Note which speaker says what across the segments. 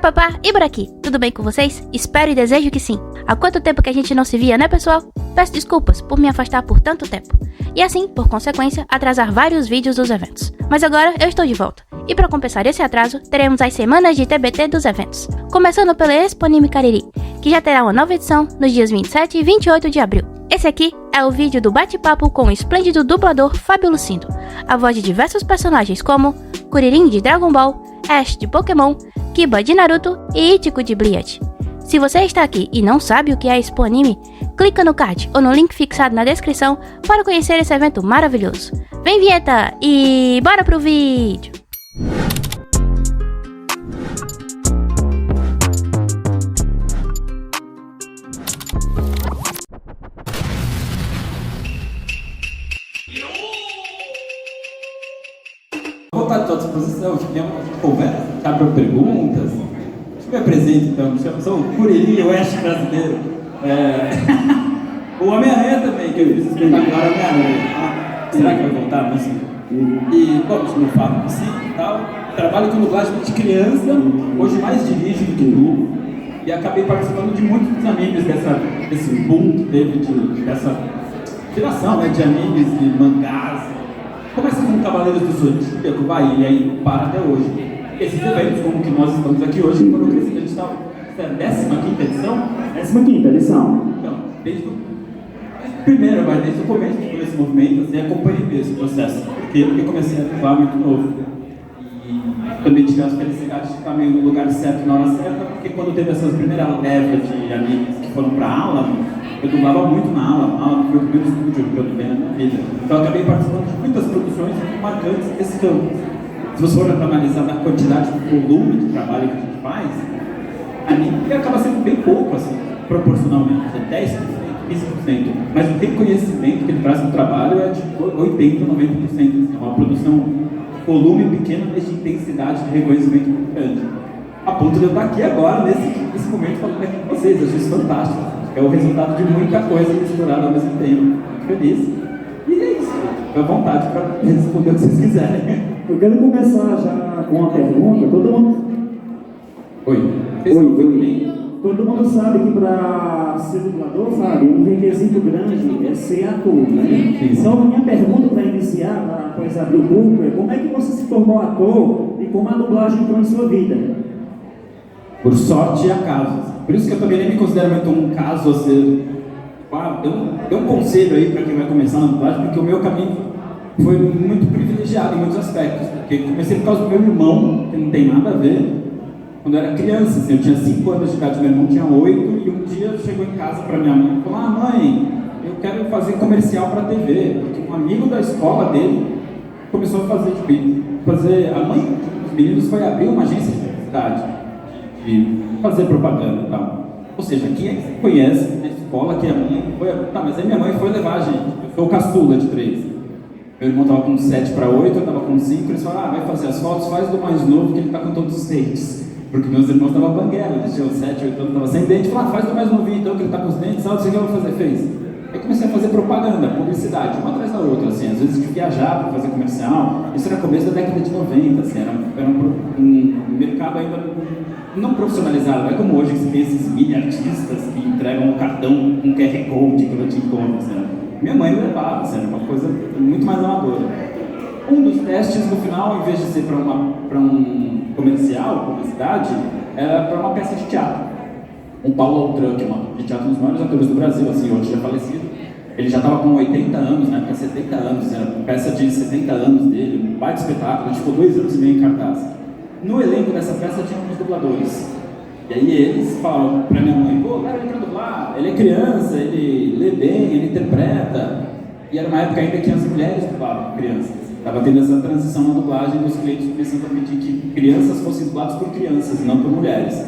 Speaker 1: Papá e por aqui, tudo bem com vocês? Espero e desejo que sim. Há quanto tempo que a gente não se via, né pessoal? Peço desculpas por me afastar por tanto tempo. E assim, por consequência, atrasar vários vídeos dos eventos. Mas agora eu estou de volta. E para compensar esse atraso, teremos as semanas de TBT dos eventos. Começando pela Expo Anime Cariri, que já terá uma nova edição nos dias 27 e 28 de abril. Esse aqui é o vídeo do bate-papo com o esplêndido dublador Fábio Lucindo, a voz de diversos personagens como Kuririn de Dragon Ball, Ash de Pokémon, Kiba de Naruto e Ichigo de Bleach. Se você está aqui e não sabe o que é Expo Anime, clica no card ou no link fixado na descrição para conhecer esse evento maravilhoso. Vem vinheta e bora pro vídeo!
Speaker 2: Vou voltar de outra exposição, fiquei uma conversa, abre para perguntas. Eu me apresento então, eu sou o Kuririn, o Ash brasileiro. O Homem-Aranha também, que eu fiz espetacular Homem-Aranha. Será que vai voltar? Não sei. E, bom, eu falo de si e tal. Trabalho com dublagem de criança, hoje mais dirijo do que dublo. E acabei participando de muitos dos animes desse boom que teve, dessa geração, né, de animes e mangás. Começa com Cavaleiros do Zodíaco, vai, e aí para até hoje. Esses eventos, como que nós estamos aqui hoje, foram crescidos. A gente está na 15ª edição?
Speaker 3: 15ª edição.
Speaker 2: Então, desde o começo de todo esse movimento, assim, acompanhei esse processo. Porque eu comecei a dublar muito novo. E também tive a felicidade de estar meio no lugar certo na hora certa, porque quando teve essas primeiras levas de animes que foram para a aula, eu dublava muito na aula. A aula foi o primeiro estúdio que eu dublei na minha vida. Então eu acabei participando de muitas produções muito marcantes desse campo. Se você for analisar a quantidade de volume de trabalho que a gente faz, anime acaba sendo bem pouco, assim, proporcionalmente, é 10%, 15%. Mas o reconhecimento que ele traz no trabalho é de 80%, 90%. Assim, é uma produção volume pequeno, mas de intensidade de reconhecimento muito grande. A ponto de eu estar aqui agora, nesse momento, falando aqui com vocês. Eu acho isso fantástico. É o resultado de muita coisa misturada ao mesmo tempo. Muito feliz. E é isso. Fique à vontade para responder o que vocês quiserem.
Speaker 3: Eu quero começar já com uma pergunta. Todo mundo sabe que para ser dublador, Fábio, um requisito grande é ser ator, né? Então, minha pergunta para iniciar, para depois abrir o público, é como é que você se tornou ator e como a dublagem entrou em sua vida?
Speaker 2: Por sorte e acaso. Por isso que eu também nem me considero muito um caso a ser... Deu um conselho aí para quem vai começar na dublagem, porque o meu caminho foi muito privilegiado em muitos aspectos. Porque comecei por causa do meu irmão, que não tem nada a ver. Quando eu era criança, assim, eu tinha 5 anos de idade, meu irmão tinha 8, e um dia chegou em casa para minha mãe e falou: mãe, eu quero fazer comercial para TV, porque um amigo da escola dele começou a fazer, a mãe dos meninos foi abrir uma agência de publicidade, de fazer propaganda e tal. Ou seja, quem é que você conhece na escola que a mãe foi... Tá, mas aí minha mãe foi levar a gente, eu sou o caçula de 3. Meu irmão estava com 7 para 8, eu estava com 5, eles falaram: vai fazer as fotos, faz do mais novo que ele está com todos os dentes. Porque meus irmãos estavam banguela, eles tinham 7, 8 anos, estavam sem dente. Falaram: faz do mais novinho então que ele está com os dentes, sabe o que eu vou fazer? Fez. Aí comecei a fazer propaganda, publicidade, uma atrás da outra, assim, às vezes de viajar para fazer comercial. Isso era começo da década de 90, assim, era um mercado ainda não profissionalizado, não é como hoje que você tem esses mini artistas que entregam um cartão com QR Code que eu te encontro, assim. Minha mãe me levava, assim, era uma coisa muito mais amadora. Um dos testes no final, em vez de ser para um comercial, publicidade, era para uma peça de teatro. O Paulo Altran, que é um de teatro, um dos maiores atores do Brasil, assim, hoje já falecido, ele já estava com 80 anos, né, 70 anos, era uma peça de 70 aanos dele, um baita espetáculo, a gente ficou 2 anos e meio em cartaz. No elenco dessa peça tinha uns dubladores. E aí eles falaram pra minha mãe: pô, leva ele pra dublar, ele é criança, ele lê bem, ele interpreta. E era uma época ainda que as mulheres dublavam crianças. Estava tendo essa transição na dublagem dos clientes começando a pedir que crianças fossem dubladas por crianças, não por mulheres.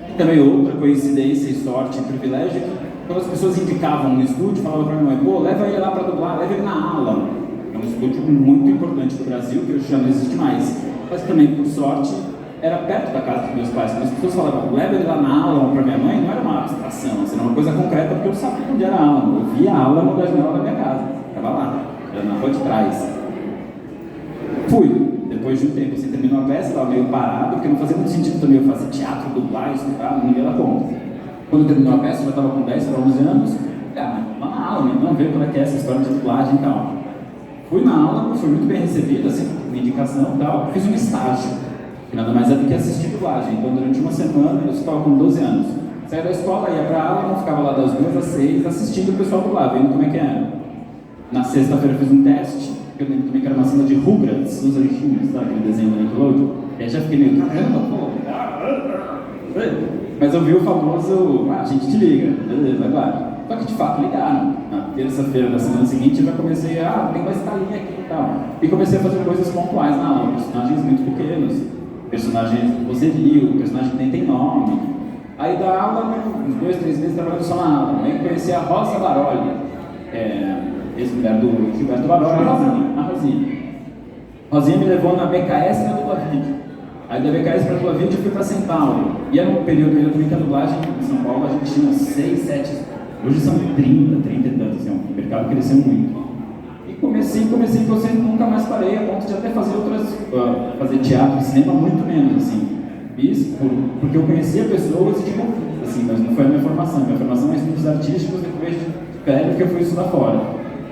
Speaker 2: E também outra coincidência e sorte e privilégio, que quando as pessoas indicavam no estúdio, falavam pra minha mãe: pô, leva ele lá pra dublar, leva ele na Alan. É um estúdio muito importante do Brasil, que hoje já não existe mais. Mas também, por sorte, era perto da casa dos meus pais. Quando as pessoas falavam: leva ele lá na Alamo para minha mãe, não era uma abstração, assim, era uma coisa concreta, porque eu sabia onde era a Alamo. Eu via a Alamo da janela da minha casa, estava lá, era na rua de trás. Fui, depois de um tempo, assim, terminou a peça, estava meio parado, porque não fazia muito sentido também eu fazer teatro, dublagem, estudar, não ia dar conta. Quando terminou a peça, eu já estava com 10 para 11 anos, vamos na aula, né? Vamos ver como é que é essa história de dublagem e tal. Fui na aula, fui muito bem recebido, assim, com indicação e tal, fiz um estágio, que nada mais é do que assistir dublagem. Então, durante uma semana, eu estava com 12 anos. Saía da escola, ia para a aula, não ficava lá das 2 às 6, assistindo o pessoal dublar, vendo como é que era. Na sexta-feira, eu fiz um teste, que eu lembro também que era uma cena de Rugrats, os anjinhos, sabe, aquele desenho da Nickelodeon. E aí já fiquei meio, caramba, pô. Mas eu vi o famoso, a gente te liga, beleza, agora. Só que de fato ligaram. Na terça-feira da semana seguinte eu já comecei tem uma escalinha aqui e tal. E comecei a fazer coisas pontuais na aula, personagens muito pequenos, personagens vozerio, personagem que nem tem nome. Aí da aula, uns 2, 3 meses trabalhando só na aula. Aí conheci a Rosa Baroli, ex-mulher do Gilberto Baroli, a Rosinha. Rosinha me levou na BKS e na Dubla Vídeo. Aí da BKS para a Dubla Vídeo eu fui para São Paulo. E era um período também que a dublagem em São Paulo a gente tinha 6, 7, hoje são 30 e tantos, assim, o mercado cresceu muito. E comecei, nunca mais parei, a ponto de até fazer fazer teatro e cinema muito menos, assim. Fiz porque eu conhecia pessoas e tipo, assim, mas não foi a minha formação. Minha formação é estudos artísticos, depois de velho que eu fui estudar fora.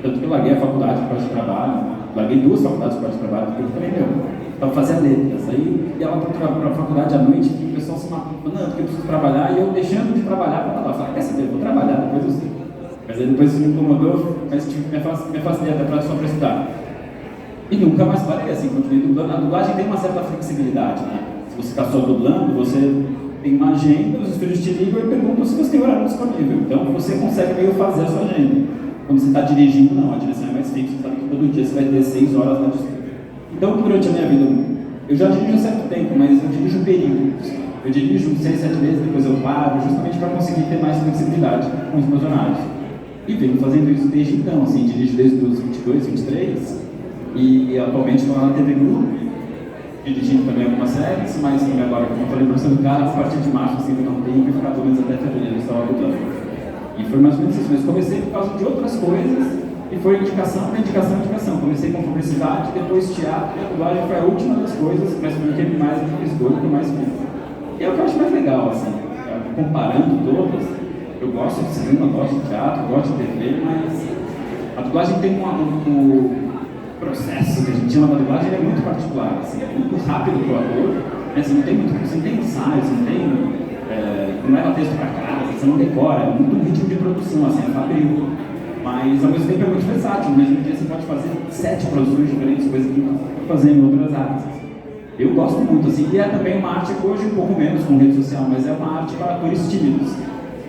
Speaker 2: Tanto que eu larguei a faculdade por causa de trabalho, larguei 2 faculdades por causa de trabalho, porque eu falei, para fazer letras. Aí ia lá para a faculdade à noite e o pessoal se matou, não, porque eu preciso trabalhar, e eu deixando de trabalhar para lá. Falei, quer saber, eu vou trabalhar, depois eu sei. Mas aí depois isso me incomodou, mas me afastei até só para estudar. E nunca mais parei, assim, continuei dublando. A dublagem tem uma certa flexibilidade, né? Se você está só dublando, você tem uma agenda, os estúdios te ligam e perguntam se você tem horário disponível. Então você consegue meio fazer a sua agenda. Quando você está dirigindo, não, a direção é mais fixa, você sabe que todo dia você vai ter 6 horas lá de estúdio. Então, durante a minha vida, eu já dirijo há certo tempo, mas eu dirijo períodos. Eu dirijo 6, 7 meses, depois eu paro, justamente para conseguir ter mais flexibilidade com os meus horários. E venho fazendo isso desde então, assim, dirijo desde os 22, 23, e atualmente estou lá na TV Globo, dirigindo também algumas séries, mas também agora, como eu falei para você do cara, a partir de março, assim, eu não tenho que ficar pelo menos até fevereiro, eu estava dublando. E foi mais ou menos isso, mas comecei por causa de outras coisas, e foi indicação. Comecei com publicidade, depois teatro, e a dublagem foi a última das coisas, mas foi o que mais me fisgou, o que eu mais fiz. E é o que eu acho mais legal, assim, comparando todas, eu gosto de cinema, gosto de teatro, gosto de TV, mas a dublagem tem um processo que a gente chama da dublagem, é muito particular, assim, é muito rápido para o ator, né? Você não tem ensaio, você não tem, não leva texto para casa, você não decora, é muito ritmo de produção, assim, é rápido. Mas ao mesmo tempo é muito versátil, no mesmo dia você pode fazer 7 produções diferentes, coisas que não pode fazer em outras áreas. Eu gosto muito, assim, e é também uma arte que hoje um pouco menos com rede social, mas é uma arte para atores tímidos.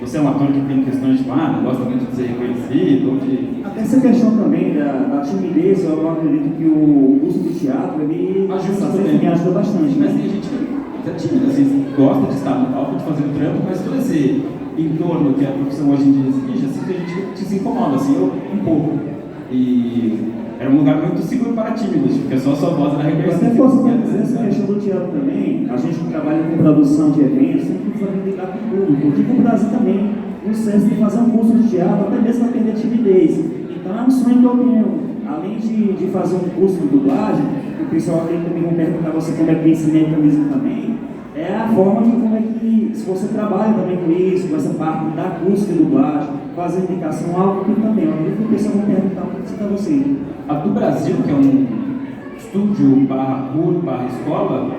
Speaker 2: Você é um ator que tem questões de, não gosta muito de ser reconhecido, ou de...
Speaker 3: Até essa questão também da timidez, eu acredito que o uso do teatro, ele me ajuda bastante.
Speaker 2: Mas tem gente que é tímida, assim, gosta de estar no palco, de fazer o trampo, mas todo esse entorno que a profissão hoje em dia exige, assim, que a gente se incomoda, assim, eu um pouco. E era um lugar muito seguro para tímidos, porque só a sua voz era reconhecida.
Speaker 3: Até posso dizer essa questão do teatro também, a gente que trabalha com produção de eventos, sempre precisa lidar com o público, porque no Brasil também, no SESC tem que fazer um curso de teatro, até mesmo para perder timidez. Então é um sonho que eu tenho, além de fazer um curso de dublagem, o pessoal ali também vão perguntar a você como é que esse mecanismo também, é a forma de como é que, se você trabalha também com isso, com essa parte de dar curso de dublagem, fazer indicação, algo que também, eu acredito que o pessoal vai perguntar para você.
Speaker 2: A do Brasil, que é um estúdio / escola,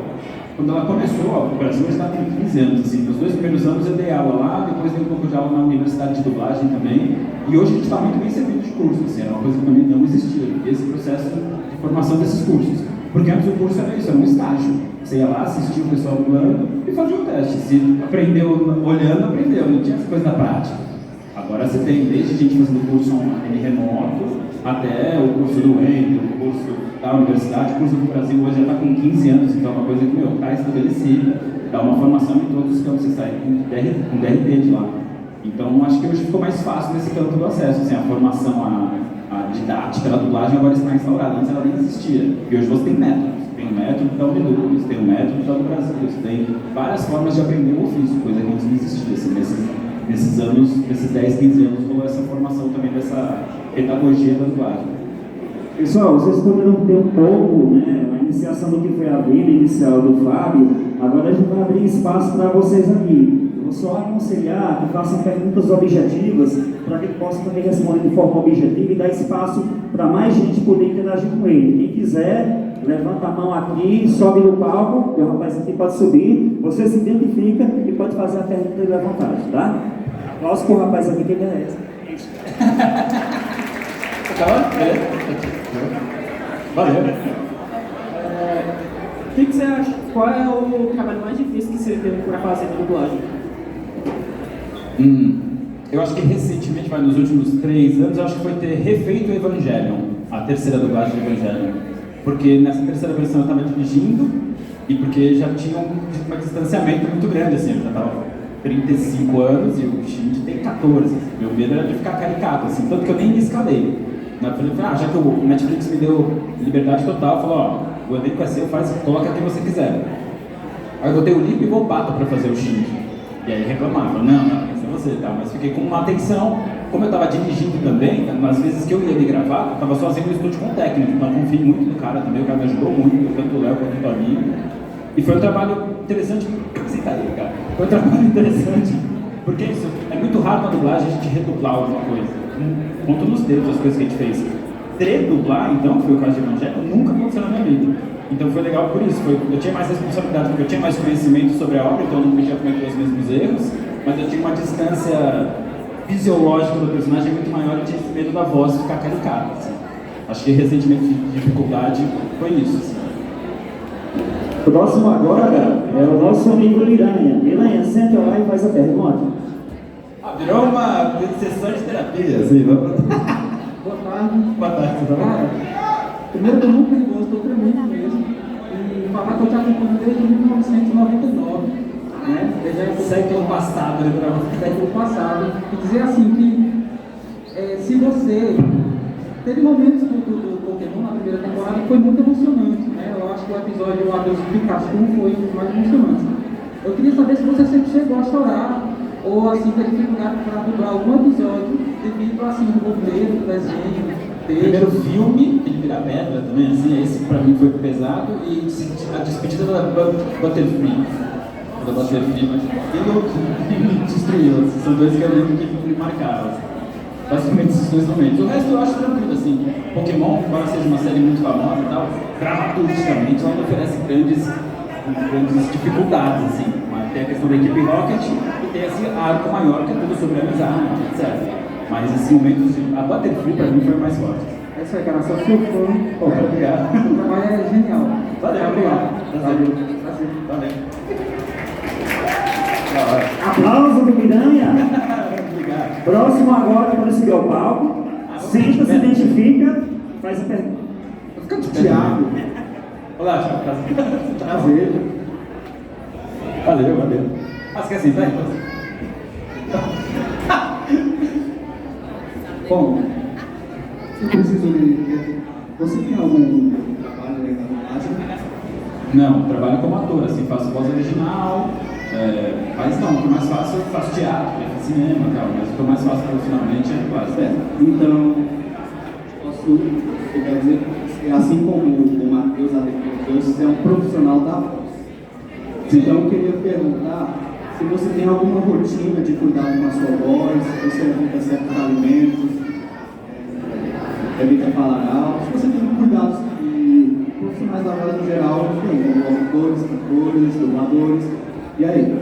Speaker 2: quando ela começou, o Brasil está com 15 anos, assim, nos 2 primeiros anos eu dei aula lá, depois dei um pouco de aula na universidade de dublagem também, e hoje a gente está muito bem servido de cursos, assim, era uma coisa que também não existia, esse processo de formação desses cursos. Porque antes o curso era isso, era um estágio. Você ia lá, assistia o pessoal dublando e fazia o teste. Se aprendeu olhando, aprendeu, não tinha essa coisa da prática. Agora você tem desde gente fazendo curso online remoto, até o curso do Wendel, o curso da universidade, o curso do Brasil hoje já está com 15 anos, então é uma coisa que está estabelecida, dá uma formação em todos os campos, você sai com DRT de lá. Então acho que hoje ficou mais fácil nesse campo do acesso, assim, a formação, a didática da dublagem agora está instaurada, antes ela nem existia, e hoje você tem métodos. Tem o método da Unilux, tem o método da do Brasil, tem várias formas de aprender o ofício, coisa que antes não existia. Assim, nesses anos, nesses 10, 15 anos, rolou essa formação também dessa pedagogia da dublagem.
Speaker 3: Pessoal, vocês poderão ter um pouco, né, iniciação do que foi a vida inicial do Fábio, agora a gente vai abrir espaço para vocês aqui. Eu vou só aconselhar que façam perguntas objetivas para que ele possa também responder de forma objetiva e dar espaço para mais gente poder interagir com ele. Quem quiser, levanta a mão aqui, sobe no palco, o rapaz aqui pode subir, você se identifica e pode fazer a pergunta dele à vontade, tá? Aplausos para o rapaz aqui que ele merece.
Speaker 2: Valeu.
Speaker 4: O que você acha? Qual é o trabalho mais difícil que você teve para fazer na dublagem?
Speaker 2: Eu acho que recentemente, nos últimos 3 anos, eu acho que foi ter refeito o Evangelion, a terceira dublagem do Evangelion. Porque nessa terceira versão eu estava dirigindo e porque já tinha um distanciamento muito grande, assim, eu já estava 35 anos e o Shinji tem 14. Assim, meu medo era de ficar caricato, assim, tanto que eu nem me escalei. Eu falei, já que o Netflix me deu liberdade total, falou, o elenco é seu, coloca quem você quiser. Aí eu botei o Lipe e o Volpato para fazer o Shinji. E aí reclamava, não, esse é você, tá? Mas fiquei com uma atenção, como eu estava dirigindo também, nas vezes que eu ia me gravar, eu estava sozinho no estúdio com o técnico, então eu confio muito no cara também, o cara me ajudou muito, tanto o Léo quanto o Toninho. E foi um trabalho interessante, senta aí, cara, foi um trabalho interessante, porque isso, é muito raro na dublagem a gente redublar alguma coisa, conto nos dedos as coisas que a gente fez. Tredublar, então, que foi o caso de Evangelho, nunca aconteceu na minha vida. Então foi legal por isso, eu tinha mais responsabilidade, porque eu tinha mais conhecimento sobre a obra, então eu não podia cometer os mesmos erros, mas eu tinha uma distância fisiológica do personagem muito maior e tinha esse medo da voz ficar caricata. Assim. Acho que recentemente de dificuldade foi isso. Assim.
Speaker 3: Próximo agora é o nosso amigo Miranha. Miranha, senta lá e faz a pergunta.
Speaker 2: Virou uma sessão de terapia, assim, vamos...
Speaker 4: Boa tarde.
Speaker 2: Boa tarde, tudo bem?
Speaker 4: Primeiro, eu estou muito nervoso, estou tremendo mesmo. E falar que eu te acompanho desde 1999, né? Desde o século passado, século passado. E dizer assim que se você... Teve momentos do Pokémon na primeira temporada que foi muito emocionante, né? Eu acho que o episódio lá do Pikachu foi um dos mais emocionantes. Eu queria saber se você sempre chegou a chorar ou assim ter dificuldade para dublar algum episódio devido assim ao roteiro, do desenho.
Speaker 2: O primeiro filme, ele vira pedra também, assim, esse pra mim foi pesado, e a despedida da Butterfree. Da Butterfree, mas ele me destruiu, assim, são dois que eu lembro que me marcaram. Assim. Basicamente esses dois momentos. O resto eu acho tranquilo, assim. Pokémon, embora seja uma série muito famosa e tal, dramaturgicamente ela não oferece grandes dificuldades, assim. Mas tem a questão da equipe Rocket e tem esse arco maior que é tudo sobre amizade, etc. Mas esses momentos, a Butterfree pra mim foi o mais forte.
Speaker 4: É isso aí, cara, sou seu fã.
Speaker 2: Obrigado.
Speaker 4: O trabalho é genial.
Speaker 2: Valeu, obrigado. Valeu.
Speaker 3: Aplauso do Miranha.
Speaker 2: Obrigado.
Speaker 3: Próximo agora para subir ao palco. Senta, se identifica, faz a pergunta.
Speaker 2: Fica de Thiago. Olá, Thiago. Prazer. Valeu. Você quer sentar então?
Speaker 5: Bom, eu preciso de... Você tem algum trabalho aí na dublagem?
Speaker 2: Não, trabalho como ator, assim, faço voz original, mas não, o que mais faço, eu faço teatro, cinema e tal, mas o que eu mais faço profissionalmente é dublagem.
Speaker 5: Então, posso chegar a dizer que assim como o Matheus definiu, você é um profissional da voz. Então, eu queria perguntar se você tem alguma rotina de cuidado com a sua voz, se você evita certos alimentos, evita falar alto, se você tem cuidados que profissionais da voz no geral têm, como locutores, cantores, dubladores, e aí?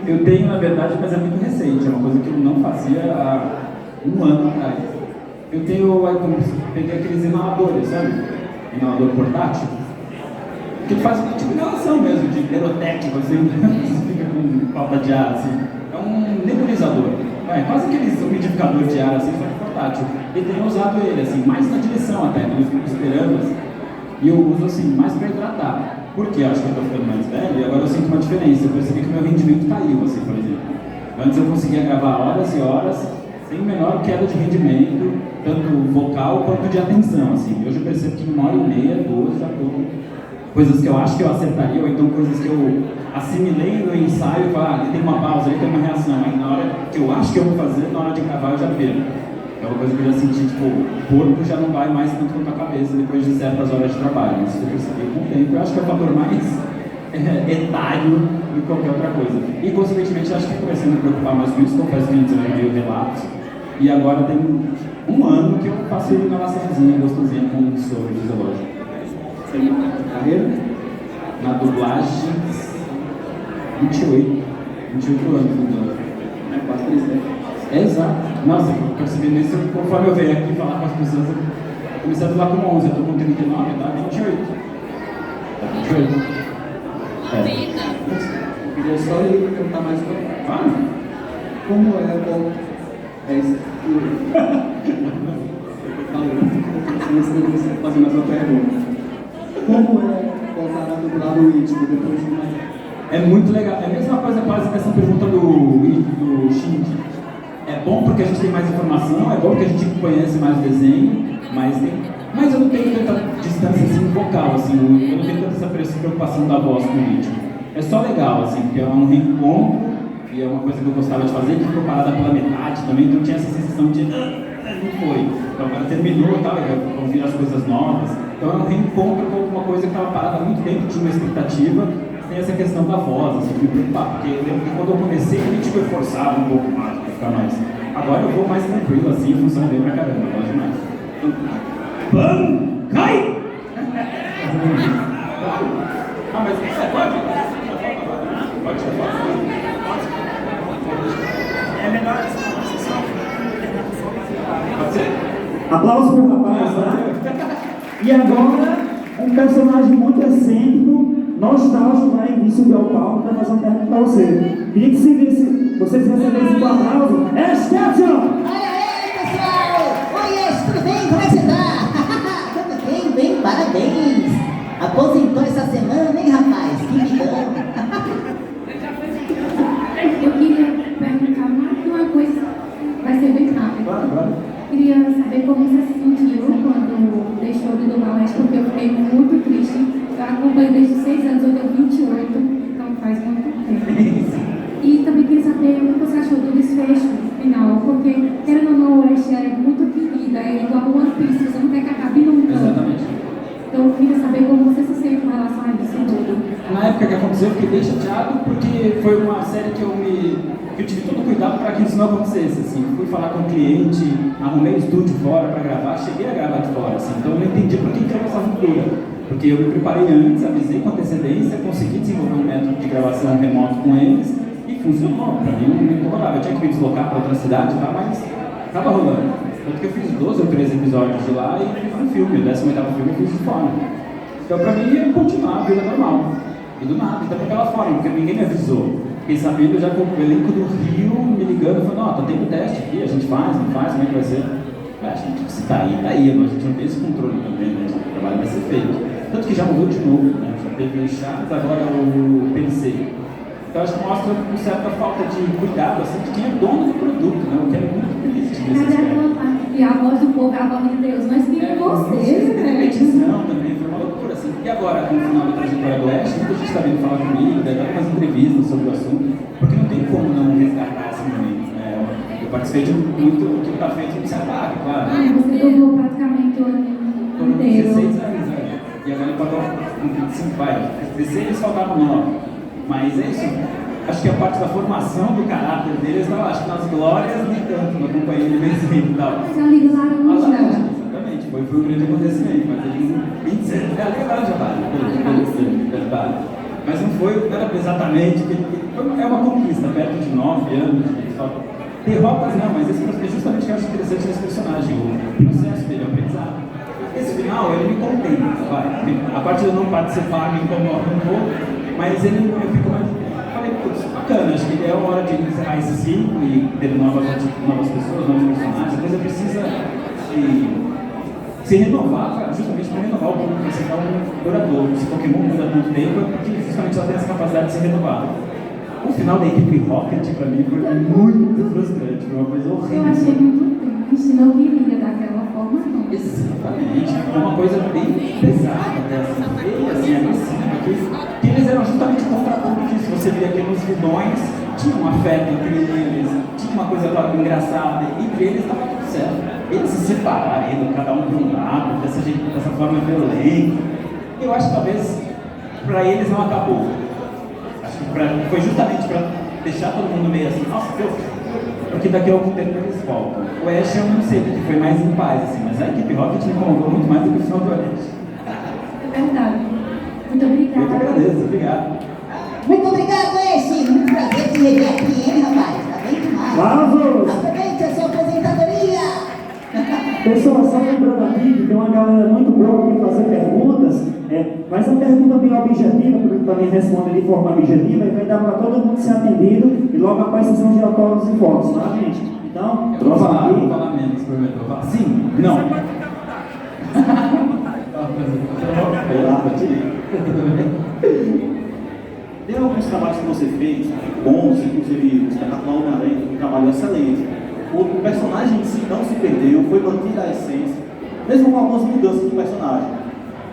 Speaker 2: Eu tenho, na verdade, mas é muito recente, é uma coisa que eu não fazia há 1 ano atrás. Eu peguei aqueles inaladores, sabe? Inalador portátil, que faz tipo inalação mesmo, de pirotécnico, assim, você fica com falta de ar, assim. É um nebulizador, quase aqueles umidificador de ar, assim, só que portátil. E tenho usado ele, assim, mais na direção até, quando eu fico esperando, assim, e eu uso, assim, mais para hidratar. Porque eu acho que eu tô ficando mais velho e agora eu sinto uma diferença. Eu percebi que meu rendimento caiu, assim, por exemplo. Antes eu conseguia gravar horas e horas sem menor queda de rendimento, tanto vocal quanto de atenção, assim. Hoje eu percebo que em 1h30, 2 já tô... Coisas que eu acho que eu acertaria, ou então coisas que eu assimilei no ensaio, ele tem uma pausa, ele tem uma reação. Aí na hora que eu acho que eu vou fazer, na hora de gravar eu já perco. É uma coisa que eu já senti, tipo, o corpo já não vai mais tanto quanto a cabeça depois de certas horas de trabalho. Isso eu percebi com o tempo. Eu acho que é o fator mais etário do que qualquer outra coisa. E, consequentemente, acho que comecei a me preocupar mais com isso. Confesso que antes eu enviei relatos. E agora tem um ano que eu passei uma relaçãozinha gostosinha com o soro de zoológico.
Speaker 5: Você na carreira?
Speaker 2: Na dublagem, 28 anos.
Speaker 5: É quase 3 anos.
Speaker 2: É exato. Nossa, eu percebi isso conforme eu venho aqui falar com as pessoas. Eu comecei a falar com 11, eu tô com 39, tá? 28. Tá 28.
Speaker 5: Eu queria só ir perguntar mais uma coisa.
Speaker 2: Fala.
Speaker 5: Como é bom. É isso. Você fazer mais uma pergunta. Como é voltar a dublar o ritmo depois de uma.
Speaker 2: É muito legal. É a mesma coisa quase que essa pergunta do Shinji. É bom porque a gente tem mais informação, é bom porque a gente conhece mais o desenho, mas eu não tenho tanta distância assim, vocal, assim, eu não tenho tanta essa preocupação da voz com o ritmo. É só legal, assim, porque é um reencontro e é uma coisa que eu gostava de fazer, que ficou parada pela metade também, então tinha essa sensação de não foi. Então agora terminou, tá legal, vão vir as coisas novas. Então é um reencontro com uma coisa que estava parada há muito tempo, tinha uma expectativa. Tem essa questão da voz, assim, me preocupar, porque eu lembro que quando eu comecei, o ritmo eu forçava um pouco mais para ficar mais. Agora eu vou mais tranquilo, assim, funciona bem pra caramba, eu gosto demais. Pão, cai! Ah, mas pode? Pode. É melhor pode ser?
Speaker 3: Aplausos pro rapaz, tá? E agora, um personagem muito excêntrico, nostálgico, vai vir subir ao palco para fazer uma pergunta para você. Queria que vocês recebessem um aplauso. É Stepson!
Speaker 6: Olha aí, pessoal! Oi, tudo bem? Como é que você tá? Tudo bem, bem, parabéns! Aposentou essa semana, hein, rapaz? Que vidão!
Speaker 7: Eu queria perguntar mais uma coisa, vai ser bem rápido.
Speaker 2: Claro.
Speaker 7: Queria saber como você se sentiu quando deixou de dublar o Oeste, porque eu fiquei muito triste. Eu acompanho desde os 6 anos, eu tenho 28, então faz muito tempo. E também queria saber o que você achou do desfecho final, porque, querendo ou não, o Oeste é muito querida, é igual o One Piece, você não quer que acabe nunca.
Speaker 2: Exatamente.
Speaker 7: Então eu queria saber como você se sente com relação a isso tudo.
Speaker 2: Na época que aconteceu, eu fiquei bem chateado porque foi uma série que eu tive todo cuidado para que isso não acontecesse. Assim. Fui falar com o cliente, arrumei o estúdio fora para gravar, cheguei a gravar de fora. Assim. Então eu não entendi por que era essa ruptura. Porque eu me preparei antes, avisei com antecedência, consegui desenvolver um método de gravação remoto com eles e funcionou. Para mim não me incomodava. Eu tinha que me deslocar para outra cidade, tá? Mas estava rolando. Tanto que eu fiz 12 ou 13 episódios de lá e fiz um filme. O 18º filme eu fiz de fora. Então para mim ia continuar a vida normal. E do nada, então daquela forma, porque ninguém me avisou. Fiquei sabendo já com o elenco do Rio me ligando, falando, ó, tá tendo teste aqui, a gente faz, não faz, como é que vai ser? A gente, se tá aí, tá aí, mas a gente não tem esse controle também, né? O trabalho vai ser feito. Tanto que já mudou de novo, né? Já teve o Chaves, agora o PNC. Então acho que mostra uma certa falta de cuidado, assim, de quem é dono do produto, né? O que é muito triste nesse
Speaker 7: Mas é
Speaker 2: aspecto.
Speaker 7: aquela parte que a voz do povo é a voz de Deus, mas quem é você, né?
Speaker 2: Edição também, foi uma loucura, assim. E agora, no final da trajetória do Oeste, muita gente está vindo falar comigo, daí dá umas entrevistas sobre o assunto, porque não tem como não resgatar esse momento, né? Eu participei de muito, o que está feito no Ceará, claro.
Speaker 7: Ah, você dublou praticamente o ano
Speaker 2: Foram
Speaker 7: inteiro.
Speaker 2: 16 anos, né? E agora ele pagou 25, vai. 16 faltavam 9. Mas é isso. Acho que a parte da formação do caráter deles, não, acho que nas glórias nem tanto, não acompanhei ele vencendo e tal.
Speaker 7: Você é a Liga Laranja.
Speaker 2: Exatamente, foi um grande acontecimento, mas eles 26 é a Liga Laranja, vale. Mas não foi, não era exatamente, é uma conquista, perto de 9 anos, só derrotas não, mas esse é justamente o que eu acho interessante nesse personagem, o processo dele, o aprendizado. Esse final, ele me contenta, vai. A parte de eu não participar me incomoda um pouco, mas eu fico mais. Falei, putz, bacana, acho que é a hora de encerrar esse ciclo e ter novas pessoas, novos personagens. A coisa precisa se renovar, justamente para renovar o público, para ser um duradouro. Se Pokémon muda há tanto tempo, é porque justamente só tem essa capacidade de se renovar. O final da equipe Rocket, para mim, foi muito frustrante, foi uma coisa horrível.
Speaker 7: Eu achei muito triste, não queria daquela forma, não.
Speaker 2: Exatamente, foi uma coisa bem pesada, né? Assim, bem assim, agressiva, que eles eram justamente contra tudo disso. Você você via que nos vilões tinha um afeto entre eles, tinha uma coisa engraçada, entre eles estava tudo certo. Eles se separaram, indo cada um para um lado, dessa forma violenta. Eu acho que talvez para eles não acabou. Acho que foi justamente para deixar todo mundo meio assim, nossa, porque daqui a algum tempo eles voltam. O Ash eu não sei, porque foi mais em paz, assim, mas a equipe Rocket me incomodou muito mais do que o final do Ash.
Speaker 7: É verdade. Muito obrigada.
Speaker 2: Eu que agradeço, obrigado.
Speaker 6: Muito obrigado, Ash. Muito prazer te rever aqui, hein, rapaz? Tá bem demais.
Speaker 3: Vamos!
Speaker 6: Aproveite a sua aposentadoria.
Speaker 3: Pessoal, só lembrando aqui que tem uma galera muito boa aqui fazer perguntas, mas a pergunta bem objetiva, porque também responde de forma objetiva, e vai dar para todo mundo ser atendido, e logo após a sessão de autógrafos e fotos, tá, gente? Então,
Speaker 2: Eu vou falar menos, prometo. Vou falar sim, não.
Speaker 5: Tem alguns trabalhos que você fez, bons, inclusive o Espetacular Homem-Aranha, um trabalho excelente. O personagem em si não se perdeu, foi mantida a essência, mesmo com algumas mudanças do personagem.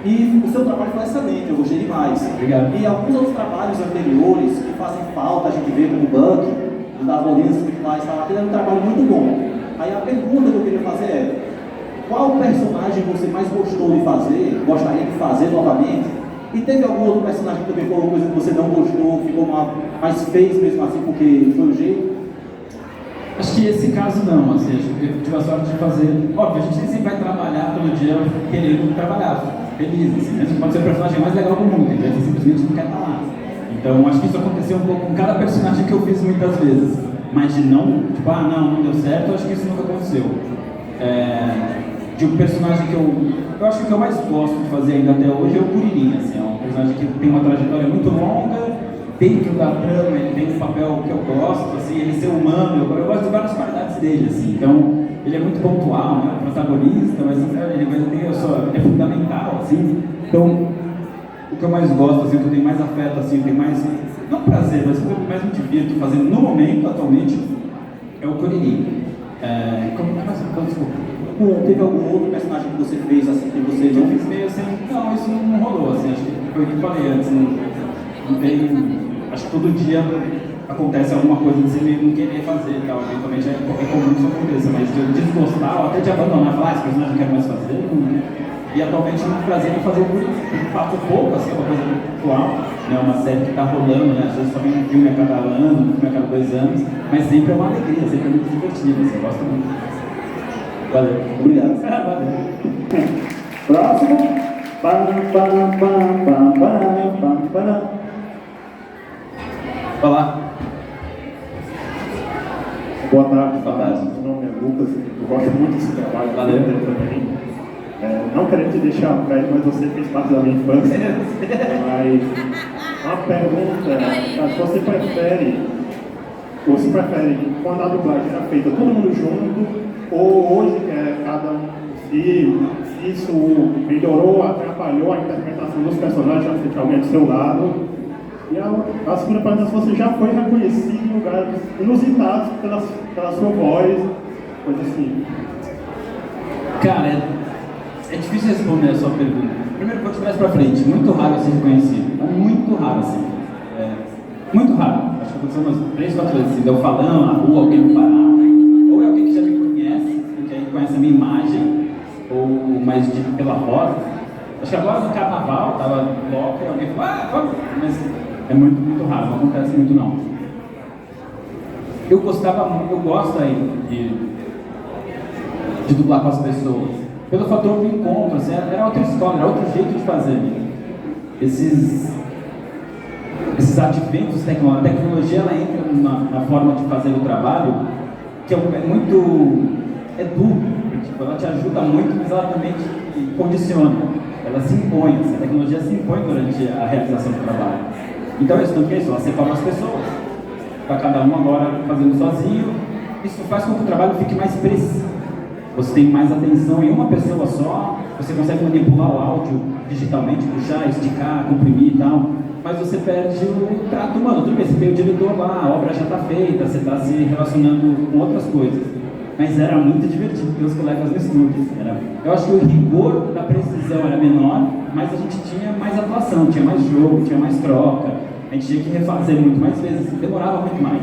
Speaker 5: E o seu trabalho foi excelente, eu gostei demais.
Speaker 2: Obrigado.
Speaker 5: E alguns outros trabalhos anteriores que fazem falta, a gente vê como o Buck, das bolinhas virtuais, aquele é um trabalho muito bom. Aí a pergunta que eu queria fazer é: qual personagem você mais gostou de fazer, gostaria de fazer novamente? E teve algum outro personagem que também foi uma coisa que você não gostou, ficou mas fez mesmo assim porque foi o jeito?
Speaker 2: Acho que esse caso não, assim, acho que eu tive a sorte de fazer. Óbvio, a gente nem sempre vai trabalhar todo dia querendo trabalhar, feliz, assim, mesmo pode ser o personagem mais legal do mundo, então você simplesmente não quer estar lá. Então acho que isso aconteceu um pouco com cada personagem que eu fiz muitas vezes, mas de não, tipo, não deu certo, acho que isso nunca aconteceu. De um personagem que eu acho que o que eu mais gosto de fazer ainda até hoje é o Kuririn, assim, é um personagem que tem uma trajetória muito longa. Dentro da trama, ele tem um papel que eu gosto, assim, ele ser humano, eu gosto de várias qualidades dele, assim, então ele é muito pontual, né, protagonista, mas ele é fundamental, assim, então o que eu mais gosto, assim, o que eu tenho mais afeto, assim, tem mais, não prazer, mas o que eu mais me divirto fazendo no momento, atualmente, é o Kuririn. Desculpa.
Speaker 5: Teve algum outro personagem que você fez, assim, que você
Speaker 2: Eu fiz meio assim, não, isso não rolou, assim, acho que foi o que eu falei antes, não tem. Acho que todo dia acontece alguma coisa de você meio não querer fazer e tal. Eventualmente é comum que isso aconteça, mas de eu desgostar ou até de abandonar, falar, esse personagem não quero mais fazer. E atualmente é muito prazer em fazer o curso. Faço pouco, assim, uma coisa atual, né? Uma série que está rolando, né? Às vezes só vem um filme a cada ano, um filme a cada 2 anos, mas sempre é uma alegria, sempre é muito divertido, assim, eu gosto muito. Valeu.
Speaker 5: Obrigado.
Speaker 2: Valeu.
Speaker 3: Próximo.
Speaker 2: Olá.
Speaker 8: Boa tarde.
Speaker 2: Boa tarde.
Speaker 8: Meu nome é Lucas, eu gosto muito desse trabalho.
Speaker 2: Valeu.
Speaker 8: Também. Não querendo te deixar velho, mas você fez parte da minha infância. Mas uma pergunta, se você prefere, quando a dublagem era feita todo mundo junto, ou hoje que é cada um se isso melhorou, atrapalhou a interpretação dos personagens, já que alguém do seu lado? E a segunda pergunta, se você já foi reconhecido em lugares inusitados pela sua voz, coisa assim.
Speaker 2: Cara, é difícil responder a sua pergunta. Primeiro, vou te mais pra frente. Muito raro ser reconhecido. É muito raro, assim. Muito raro. Acho que aconteceu umas 3, 4 vezes. Assim, de eu falando na rua, alguém me parar. Ou é alguém que já me conhece, porque aí conhece a minha imagem, ou mais pela voz. Acho que agora no carnaval, tava logo e alguém falou, vamos. Mas é muito, muito raro, não acontece muito não. Eu gosto aí de dublar com as pessoas. Pelo fator do encontro, assim, era outra escola, era outro jeito de fazer. Esses adventos tecnológicos, a tecnologia ela entra na forma de fazer o trabalho, que é muito duplo, tipo, ela te ajuda muito, mas ela também te condiciona, ela se impõe, a tecnologia se impõe durante a realização do trabalho. Então isso não é isso, ela separa as pessoas, para cada um agora fazendo sozinho, isso faz com que o trabalho fique mais preciso. Você tem mais atenção em uma pessoa só, você consegue manipular o áudio digitalmente, puxar, esticar, comprimir e tal, mas você perde o trato humano. Tudo bem, você tem o diretor lá, a obra já está feita, você está se relacionando com outras coisas. Mas era muito divertido ter os colegas no estúdio. Eu acho que o rigor da precisão era menor, mas a gente tinha mais atuação, tinha mais jogo, tinha mais troca. a gente tinha que refazer muito mais vezes, demorava muito mais.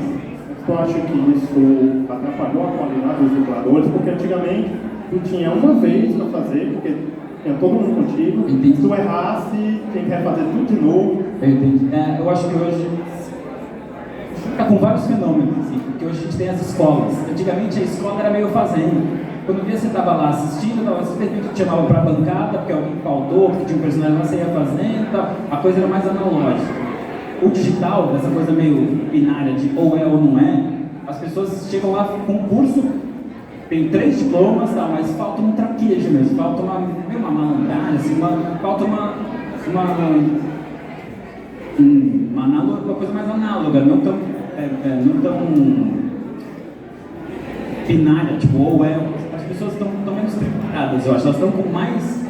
Speaker 8: Eu acho que isso atrapalhou a qualidade dos dubladores, porque antigamente tu tinha uma vez para fazer, porque tinha todo mundo contigo,
Speaker 2: Entendi.
Speaker 8: se tu errasse, tem que refazer tudo de novo.
Speaker 2: Eu entendi. Eu acho que hoje fica com vários fenômenos, assim, porque hoje a gente tem as escolas. Antigamente a escola era meio fazenda. Quando via você estava lá assistindo, você te chamavam para a bancada, porque alguém faltou, porque tinha um personagem lá, você ia fazendo, a coisa era mais analógica. O digital, essa coisa meio binária de ou é ou não é, as pessoas chegam lá com um curso, tem 3 diplomas, tá, mas falta um traquejo mesmo, falta uma malandragem, assim, falta uma coisa mais análoga, não tão binária, tipo, ou é. As pessoas estão menos preparadas, eu acho, elas estão com mais.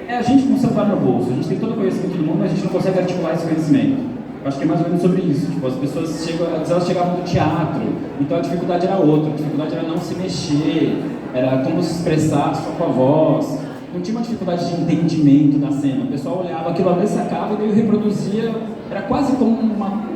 Speaker 2: É a gente com o celular no bolso, a gente tem todo o conhecimento do mundo, mas a gente não consegue articular esse conhecimento. Eu acho que é mais ou menos sobre isso, tipo, as pessoas elas chegavam do teatro, então a dificuldade era outra, a dificuldade era não se mexer, era como se expressar só com a voz, não tinha uma dificuldade de entendimento da cena, o pessoal olhava aquilo ali, sacava e daí reproduzia, era quase como uma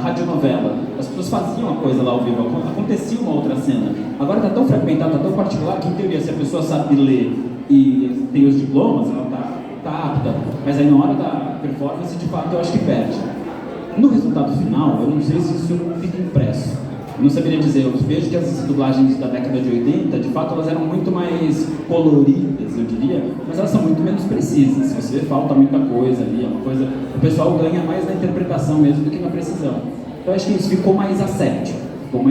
Speaker 2: radionovela, as pessoas faziam a coisa lá ao vivo, acontecia uma outra cena. Agora está tão fragmentado, está tão particular que em teoria se a pessoa sabe ler e tem os diplomas, ela tá apta, mas aí na hora da performance de fato eu acho que perde. No resultado final, eu não sei se isso fica impresso. Eu não saberia dizer, eu vejo que as dublagens da década de 80, de fato elas eram muito mais coloridas, eu diria, mas elas são muito menos precisas. Se você vê, falta muita coisa ali, é uma coisa. O pessoal ganha mais na interpretação mesmo do que na precisão. Então eu acho que isso ficou mais asséttico, ficou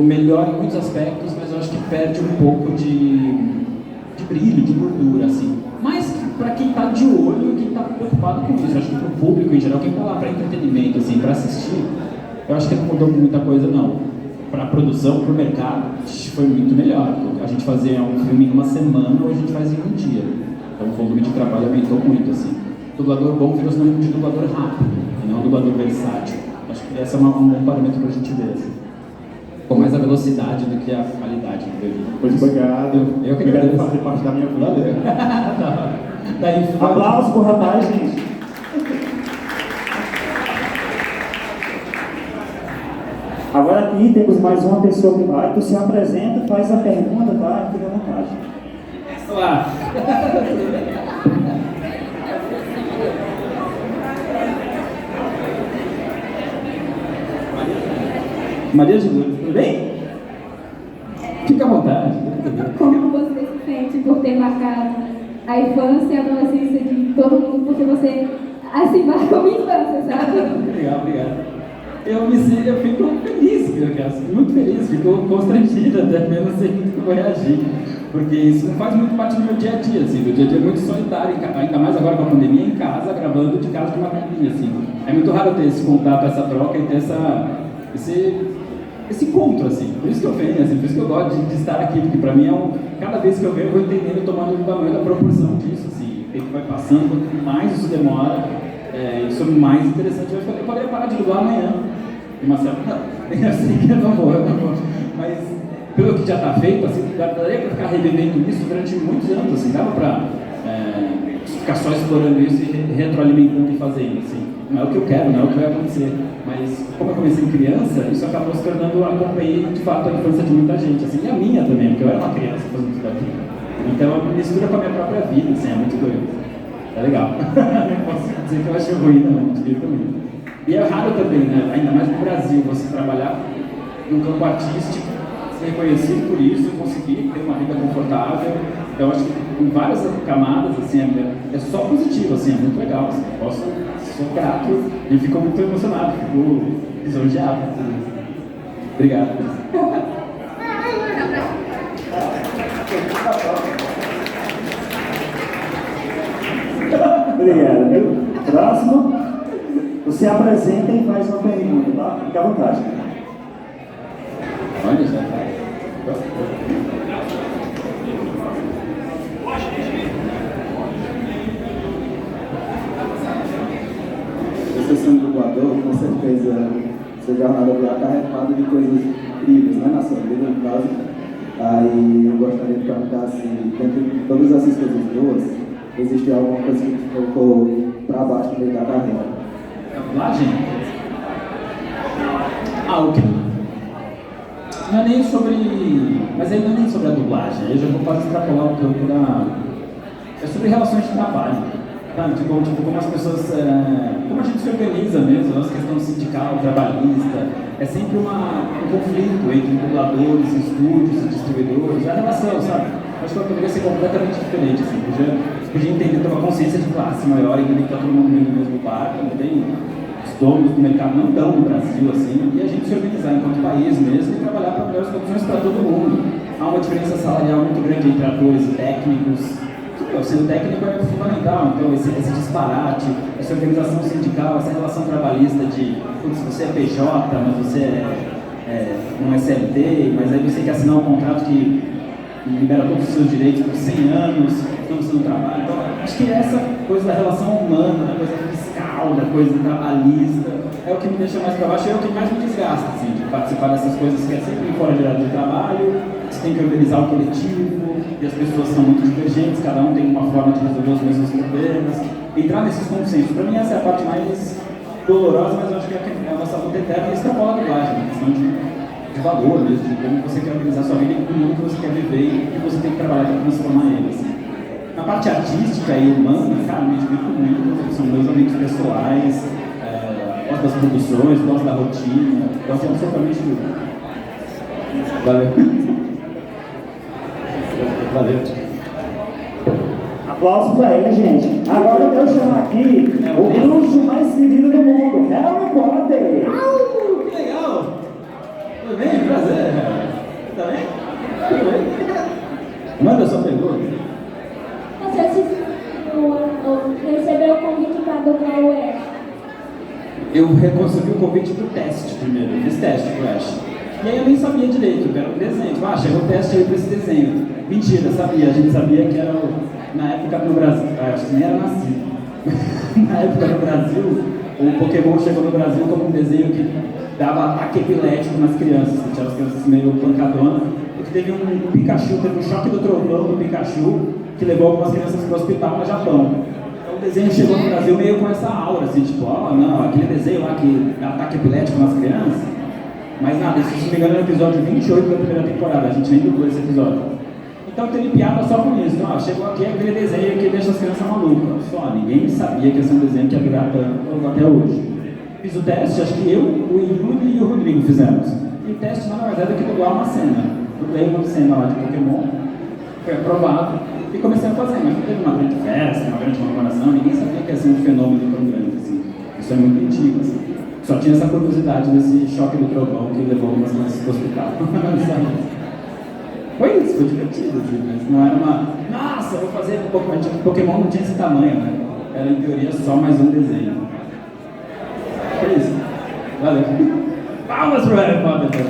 Speaker 2: melhor em muitos aspectos, mas eu acho que perde um pouco de brilho, de gordura, assim. Mas para quem está de olho, quem está preocupado com isso, eu acho que para o público em geral, quem está lá para entretenimento, assim, para assistir, eu acho que não mudou muita coisa, não. Para a produção, para o mercado, foi muito melhor. A gente fazia um filme em uma semana, hoje a gente faz em um dia. Então o volume de trabalho aumentou muito, assim. Dublador bom virou sinônimo de dublador rápido, e não dublador versátil. Acho que esse é um bom parâmetro para a gente ver, assim. Com mais a velocidade do que a qualidade, entendeu?
Speaker 8: Pois obrigado.
Speaker 2: Eu que
Speaker 8: quero
Speaker 2: agradeço.
Speaker 8: fazer parte da minha vida.
Speaker 2: Daí,
Speaker 3: Aplausos pro rapaz, gente. Agora aqui temos mais uma pessoa que vai, tu se apresenta, faz a pergunta, tá? Fica à vontade.
Speaker 2: Olá. Maria de Lourdes, tudo bem? Fica à vontade.
Speaker 7: Como você se sente por ter marcado a infância e a adolescência de todo mundo, porque você assim marcou minha infância, sabe?
Speaker 2: Obrigado. Eu fico feliz, muito feliz, fico constrangido até mesmo sem como reagir, porque isso não faz muito parte do meu dia a dia, assim, meu dia a dia é muito solitário, ainda mais agora com a pandemia, em casa, gravando de casa de uma caminha, assim. É muito raro ter esse contato, essa troca e ter esse encontro, assim, por isso que eu venho, assim, por isso que eu gosto de estar aqui, porque pra mim cada vez que eu venho eu vou entendendo, tomando o tamanho da proporção disso, assim, o tempo vai passando, quanto mais isso demora, isso é mais interessante. Eu poderia parar de dublar amanhã, e Marcelo, não, eu sei que eu não vou, mas pelo que já está feito, assim, daria para ficar revivendo isso durante muitos anos, assim, dava para ficar só explorando isso e retroalimentando e fazendo, assim. Não é o que eu quero, não é o que vai acontecer, mas como eu comecei criança, isso acabou se tornando, acompanhei de fato a infância de muita gente, assim, e a minha também, porque eu era uma criança fazendo tudo aquilo. Então eu mistura com a minha própria vida, assim, é muito doido. É legal. Não posso dizer que eu acho ruim, não, eu divirto muito. E é raro também, né? Ainda mais no Brasil, você trabalhar num campo artístico, ser reconhecido por isso, conseguir ter uma vida confortável. Então, acho que em várias camadas, assim, é só positivo, assim, é muito legal. Assim, sou grato e fico muito emocionado, fico lisonjeado. Obrigado.
Speaker 3: Obrigado, viu? Próximo. Você apresenta e faz uma pergunta, tá? Fique à vontade.
Speaker 2: Olha, já
Speaker 5: Você sendo dublador, com certeza, sua jornada vai estar repleta de coisas incríveis, né, na sua vida, no caso. Aí eu gostaria de perguntar se, dentre todas essas coisas boas, existe alguma coisa que te colocou para baixo no meio da carreira?
Speaker 2: A dublagem? O que? Não é nem sobre... Mas aí não é nem sobre a dublagem, eu já vou quase extrapolar o campo da... É sobre relações de trabalho, sabe? Tipo, como as pessoas... Como a gente se organiza mesmo, a nossa questão sindical, trabalhista, é sempre um conflito entre dubladores, estúdios e distribuidores, a relação, sabe? Acho que ela poderia ser completamente diferente, assim, podia entender, ter uma consciência de classe maior, entender que está todo mundo no mesmo barco, não tem... Os donos do mercado não estão no Brasil, assim, e a gente se organizar enquanto país mesmo e trabalhar para melhores condições para todo mundo. Há uma diferença salarial muito grande entre atores e técnicos. Sendo técnico é fundamental, então esse disparate, essa organização sindical, essa relação trabalhista de você é PJ, mas você não é CLT, mas aí você quer assinar um contrato que libera todos os seus direitos por 100 anos, então você não trabalha. Então, acho que essa coisa da relação humana, da coisa fiscal, da coisa trabalhista, é o que me deixa mais para baixo, é o que mais me desgasta, assim, de participar dessas coisas que é sempre fora de horário de trabalho, você tem que organizar o coletivo, e as pessoas são muito divergentes, cada um tem uma forma de resolver os mesmos problemas. Entrar nesses consensos, para mim essa é a parte mais dolorosa, mas eu acho que é a nossa luta eterna e extrapola a dublagem, a questão de valor mesmo, de como você quer organizar sua vida e do mundo que você quer viver e que você tem que trabalhar para transformar ele. Assim. Na parte artística e humana, cara, me divirto muito, são meus amigos pessoais, gosto das produções, gosto da rotina, gosto absolutamente de tudo. Valeu. Valeu.
Speaker 3: Aplausos pra ele, gente. Agora eu quero chamar aqui o bruxo mais querido do mundo, Harry Potter.
Speaker 2: Que legal! Tudo bem? Prazer. Tá bem? Tudo bem? Manda a sua pergunta.
Speaker 9: Você recebeu o convite para dublar o Ash?
Speaker 2: Eu recebi o convite pro teste primeiro, eu fiz teste pro Ash. E aí eu nem sabia direito, que era um desenho. Chegou o teste aí pra esse desenho. Mentira, sabia. A gente sabia que era na época no Brasil, acho que nem era nascido. Na época no Brasil, o Pokémon chegou no Brasil como um desenho que dava ataque epilético nas crianças, que tinha as crianças meio pancadonas. Porque teve um Pikachu, teve um choque do trovão do Pikachu, que levou algumas crianças para o hospital no Japão. Então o desenho chegou no Brasil meio com essa aura, assim, tipo, não, aquele desenho lá que dá ataque epilético nas crianças. Mas nada, isso se não me engano é o episódio 28 da primeira temporada, a gente nem dublou esse episódio. Então teve piada só com isso, então chegou aqui aquele desenho que deixa as crianças malucas. Só, ninguém sabia que ia ser um desenho que ia virar tanto até hoje. Fiz o teste, acho que eu, o Yuri e o Rodrigo fizemos. E o teste nada mais é do que dublar uma cena. Dublei uma cena lá de Pokémon, foi aprovado e comecei a fazer, mas não teve uma grande festa, uma grande comemoração, ninguém sabia que ia ser um fenômeno tão grande assim. Isso é muito antigo, assim. Só tinha essa curiosidade desse choque do trovão que levou algumas crianças para o hospital. Foi isso, foi divertido, assim, mas não era uma... Nossa, vou fazer um Pokémon. Pokémon não tinha esse tamanho, né? Era em teoria só mais um desenho. Foi isso. Valeu. Palmas pro Harry Potter.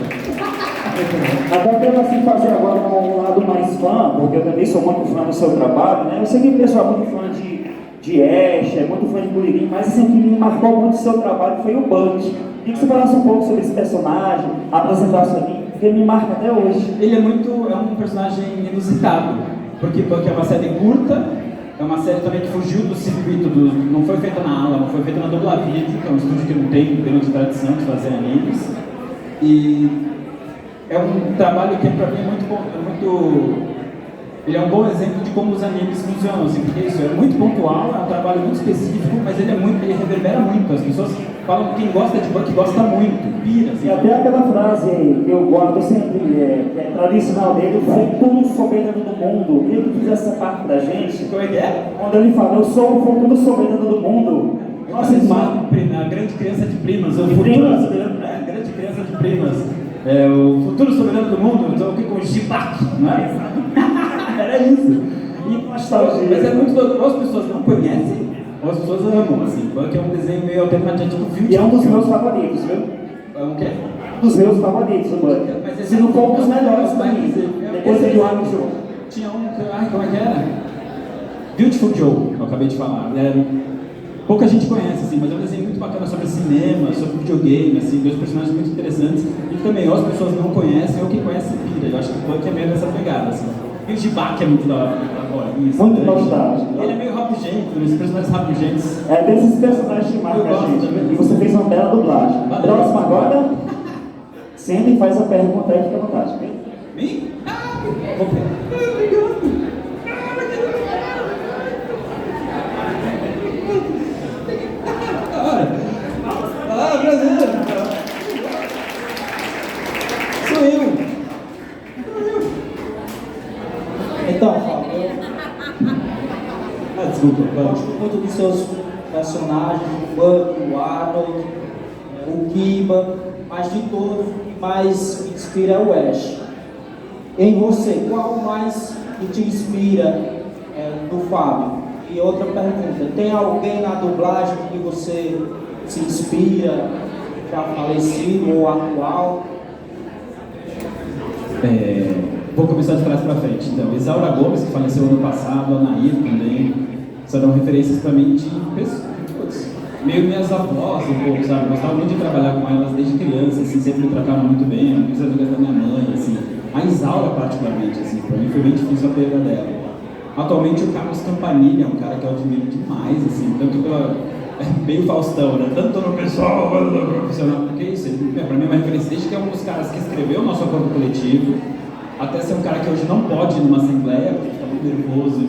Speaker 3: Até quero assim fazer agora um lado mais fã, porque eu também sou muito fã do seu trabalho, né? Eu sei que o pessoal é muito fã de Ash, é muito fã de Kuririn, mas assim, o que me marcou muito o seu trabalho foi o Buck. Queria que você falasse um pouco sobre esse personagem, apresentasse ali, porque me marca até hoje.
Speaker 2: Ele é um personagem inusitado, porque Buck é uma série curta, é uma série também que fugiu do circuito, não foi feita na aula, não foi feita na Dublavid, que é um estúdio que não tem grande tradição de fazer animes. E é um trabalho que para mim é muito bom, ele é um bom exemplo de como os animes funcionam, assim, porque isso é muito pontual, é um trabalho muito específico, mas ele reverbera muito. As pessoas falam que quem gosta de Buck gosta muito, pira. Assim,
Speaker 3: e até aquela frase que eu gosto sempre, que é tradicional dele, o futuro soberano do mundo. Queria que fizesse essa parte da gente.
Speaker 2: Como é que é?
Speaker 3: Quando ele fala, eu sou o futuro soberano do mundo.
Speaker 2: Nossa, a grande criança de primas, o futuro soberano, né? Grande criança de primas. O futuro soberano do mundo, estou aqui com o Jibak, não é? Era isso. Mas é muito doido. Ou as pessoas não conhecem, ou as pessoas amam, assim. Porque é um desenho meio alternativo do filme.
Speaker 3: E é um dos meus favoritos, viu?
Speaker 2: É um quê?
Speaker 3: Dos meus favoritos, o Buck. Se não for um dos melhores também. Depois do Joe Show.
Speaker 2: Tinha um que, como é que era? Beautiful Joe, que eu acabei de falar. Pouca gente conhece, assim, mas é um desenho muito bacana sobre cinema, sobre videogame, assim, dois personagens muito interessantes. E também, ou as pessoas não conhecem, ou quem conhece pira. Eu acho que o Buck é meio dessa pegada, assim. E o Jibak é muito da hora.
Speaker 3: Muito nostálgico.
Speaker 2: Ele é meio Hop rabugento, esses personagens rabugentos.
Speaker 3: É desses personagens que marcam a gente. E você fez uma bela dublagem. Próximo agora, senta e faz a pergunta aí, fica à vontade.
Speaker 2: Mim? Vou pegar. Brasileiro! Sou eu!
Speaker 4: Então, Fábio,
Speaker 2: Desculpa,
Speaker 4: eu gosto muito dos seus personagens, o Buck, o Arnold, o Kiba, mas de todos, o que mais me inspira é o Ash. Em você, qual mais que te inspira do Fábio? E outra pergunta, tem alguém na dublagem que você se inspira, já falecido ou atual?
Speaker 2: Vou começar de trás para frente. Então, Isaura Gomes, que faleceu ano passado, a Nair também, serão referências para mim de pessoas, meio minhas avós um pouco, sabe? Gostava muito de trabalhar com elas desde criança, assim, sempre me trataram muito bem, muitas amigas da minha mãe, assim. A Isaura, particularmente, assim, para mim foi bem difícil a perda dela. Atualmente, o Carlos Campanile é um cara que eu admiro demais, assim, tanto pela... meio Faustão, né? Tanto no pessoal quanto no profissional, porque isso, para mim é uma referência desde que é um dos caras que escreveu o nosso acordo coletivo, até ser um cara que hoje não pode ir numa assembleia, porque fica muito nervoso,